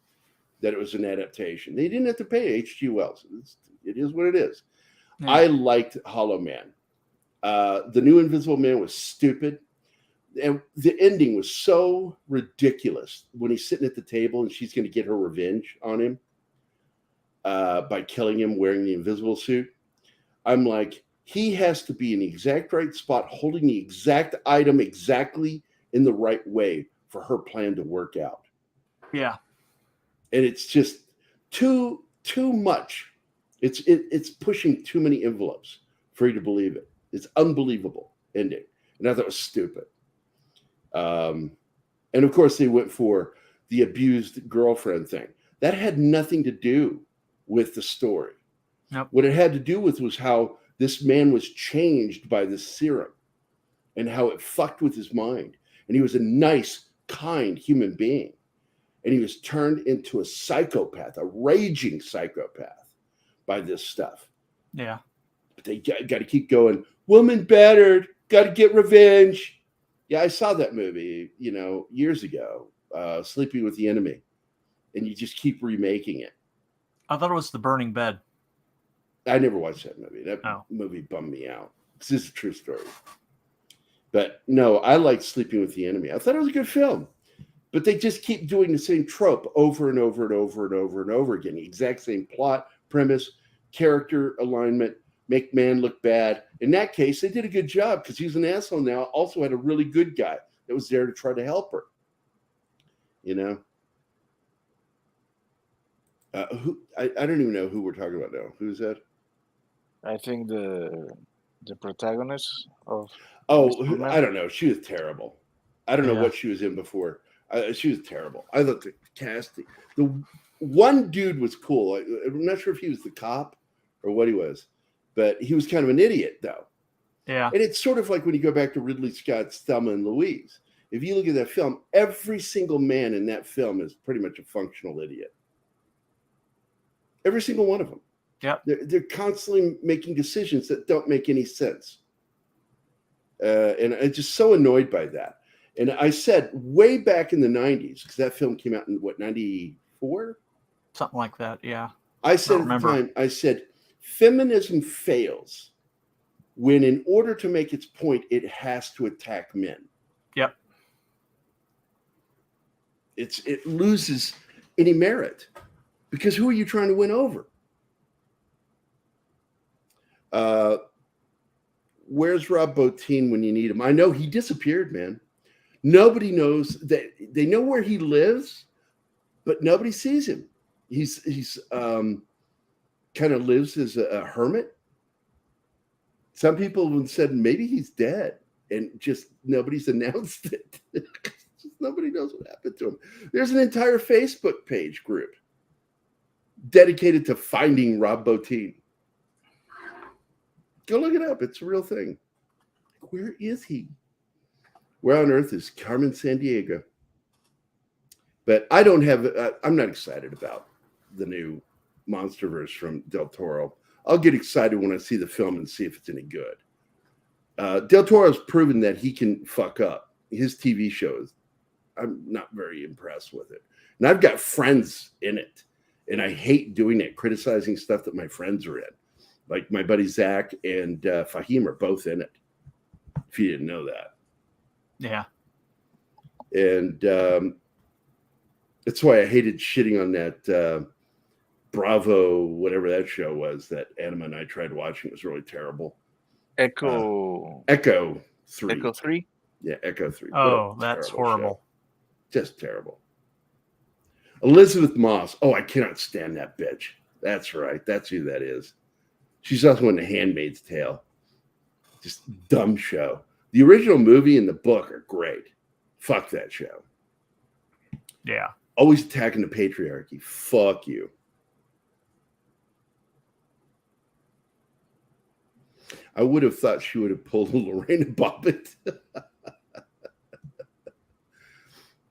that it was an adaptation. They didn't have to pay H.G. Wells. It is what it is. Yeah. I liked Hollow Man. The new Invisible Man was stupid. And the ending was so ridiculous when he's sitting at the table and she's going to get her revenge on him by killing him wearing the invisible suit. I'm like, he has to be in the exact right spot, holding the exact item exactly in the right way for her plan to work out. Yeah. And it's just too much. It's pushing too many envelopes for you to believe it. It's unbelievable ending. And I thought it was stupid. And of course they went for the abused girlfriend thing. That had nothing to do with the story. Nope. What it had to do with was how this man was changed by this serum and how it fucked with his mind. And he was a nice, kind human being. And he was turned into a psychopath, a raging psychopath by this stuff. Yeah. But they got to keep going. Woman battered, got to get revenge. Yeah, I saw that movie, years ago, Sleeping with the Enemy. And you just keep remaking it. I thought it was The Burning Bed. I never watched that movie. That movie bummed me out. This is a true story. But no, I liked Sleeping with the Enemy. I thought it was a good film. But they just keep doing the same trope over and over and over and over and over again. The exact same plot, premise, character alignment, make man look bad. In that case, they did a good job because he's an asshole now. Also had a really good guy that was there to try to help her. I don't even know who we're talking about now. Who's that? I think the protagonist of. Oh, I don't know. She was terrible. I don't know what she was in before. She was terrible. I thought the casting. The one dude was cool. I'm not sure if he was the cop or what he was, but he was kind of an idiot, though. Yeah. And it's sort of like when you go back to Ridley Scott's Thelma and Louise. If you look at that film, every single man in that film is pretty much a functional idiot. Every single one of them. Yeah. They're constantly making decisions that don't make any sense. And I'm just so annoyed by that. And I said way back in the 90s, because that film came out in, 94? Something like that, yeah. I said at the time, feminism fails when in order to make its point, it has to attack men. Yep. It loses any merit. Because who are you trying to win over? Where's Rob Bottin when you need him? I know he disappeared, man. Nobody knows that. They know where he lives, but nobody sees him. He's kind of lives as a hermit. Some people have said maybe he's dead, and just nobody's announced it. Just nobody knows what happened to him. There's an entire Facebook page group dedicated to finding Rob Bottin. Go look it up. It's a real thing. Where is he? Where on earth is Carmen Sandiego? But I don't have. I'm not excited about the new MonsterVerse from Del Toro. I'll get excited when I see the film and see if it's any good. Del Toro's proven that he can fuck up. His TV shows, I'm not very impressed with it. And I've got friends in it, and I hate doing it, criticizing stuff that my friends are in. Like my buddy Zach and Fahim are both in it, if you didn't know that. Yeah. And that's why I hated shitting on that Bravo, whatever that show was that Anima and I tried watching. It was really terrible. Echo 3. Echo 3? Yeah, Echo 3. Oh, that's horrible. Show. Just terrible. Elizabeth Moss. Oh, I cannot stand that bitch. That's right. That's who that is. She's also in The Handmaid's Tale. Just dumb show. The original movie and the book are great. Fuck that show. Yeah. Always attacking the patriarchy. Fuck you. I would have thought she would have pulled a Lorena Bobbitt.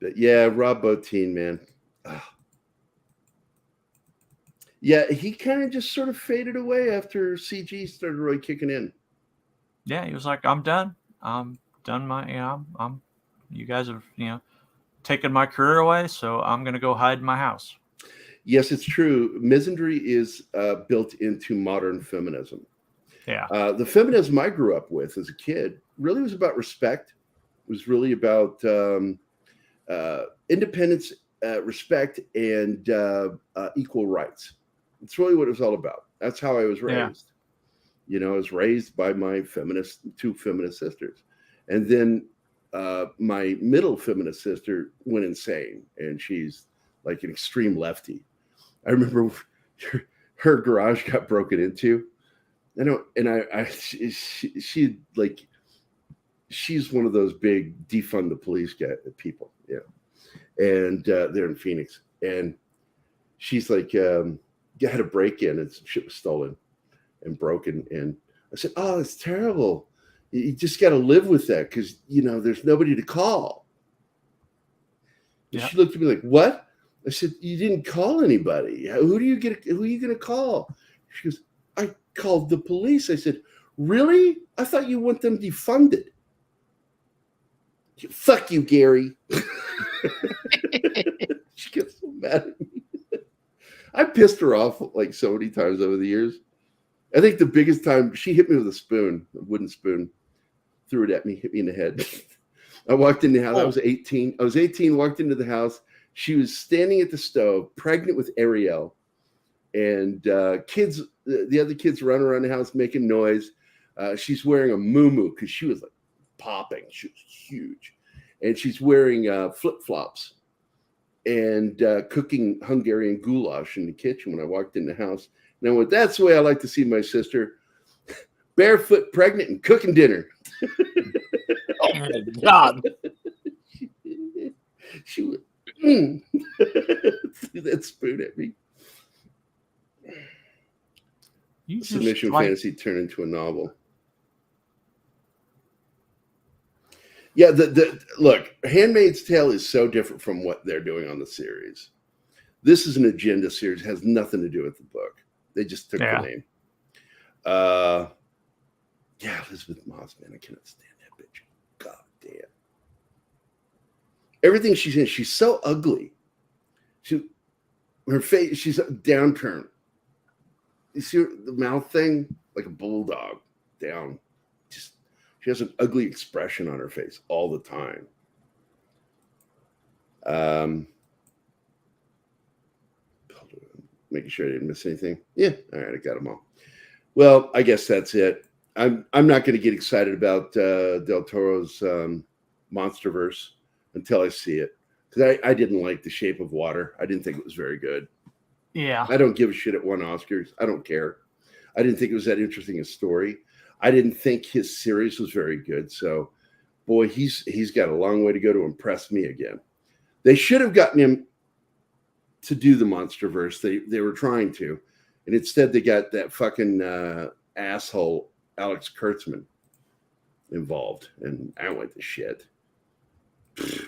But yeah, Rob Bottin, man. Ugh. Yeah, he kind of just sort of faded away after CG started really kicking in. Yeah, he was like, I'm done. I'm done I'm you guys have, taken my career away, so I'm going to go hide in my house. Yes, it's true. Misandry is built into modern feminism. Yeah. The feminism I grew up with as a kid really was about respect. It was really about independence, respect, and equal rights. It's really what it was all about. That's how I was raised. Yeah. I was raised by my two feminist sisters. And then my middle feminist sister went insane, and she's like an extreme lefty. I remember her garage got broken into. She's one of those big defund the police people, yeah. And they're in Phoenix, and she's like, had a break in, and some shit was stolen and broken. And I said, "Oh, it's terrible. You just got to live with that because there's nobody to call." And she looked at me like, "What?" I said, "You didn't call anybody. Who are you going to call?" She goes, "I called the police." I said, "Really? I thought you want them defunded." Fuck you, Gerry. She gets so mad at me. I pissed her off like so many times over the years. I think the biggest time she hit me with a wooden spoon, threw it at me, hit me in the head. I walked in the house. I was 18. I was 18, walked into the house. She was standing at the stove, pregnant with Ariel. And the other kids running around the house making noise. She's wearing a muumuu because she was like popping. She was huge. And she's wearing flip-flops and cooking Hungarian goulash in the kitchen when I walked in the house. And I went, "That's the way I like to see my sister, barefoot, pregnant, and cooking dinner." Oh, my God. She went, threw that spoon at me. Submission fantasy turned into a novel. Yeah, look, Handmaid's Tale is so different from what they're doing on the series. This is an agenda series. It has nothing to do with the book. They just took the name. Elizabeth Moss, man, I cannot stand that bitch. God damn. Everything she's in, she's so ugly. Her face, she's downturned. You see the mouth thing? Like a bulldog down. She has an ugly expression on her face all the time. Making sure I didn't miss anything. Yeah, all right, I got them all. Well, I guess that's it. I'm not going to get excited about Del Toro's MonsterVerse. until I see it. Because I didn't like The Shape of Water. I didn't think it was very good. Yeah. I don't give a shit it won Oscars. I don't care. I didn't think it was that interesting a story. I didn't think his series was very good. So, boy, he's got a long way to go to impress me again. They should have gotten him to do the Monsterverse. They were trying to. And instead they got that fucking asshole Alex Kurtzman involved. And I went to shit.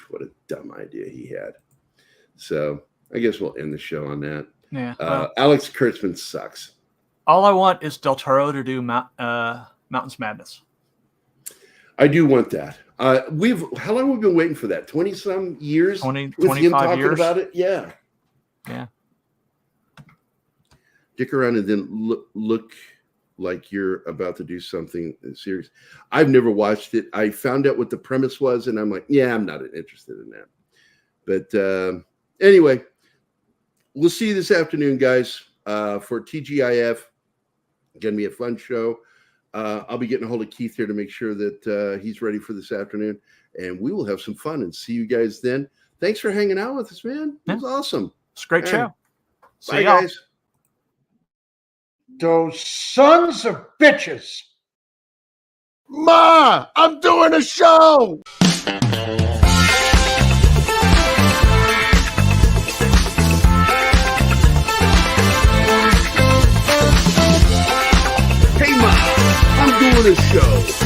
What a dumb idea he had. So I guess we'll end the show on that. Yeah. Alex Kurtzman sucks. All I want is Del Toro to do Mountains Madness. I do want that. How long have we been waiting for that? 20-some years? 25 years. About it? Yeah. Yeah. Dick around and then look like you're about to do something serious. I've never watched it. I found out what the premise was, and I'm like, yeah, I'm not interested in that. But anyway, we'll see you this afternoon, guys, for TGIF. Going to be a fun show. I'll be getting a hold of Keith here to make sure that he's ready for this afternoon, and we will have some fun and see you guys then. Thanks for hanging out with us, man. It was awesome. It's a great show. Bye, guys. Those sons of bitches. Ma, I'm doing a show. Hey, Ma, I'm doing a show.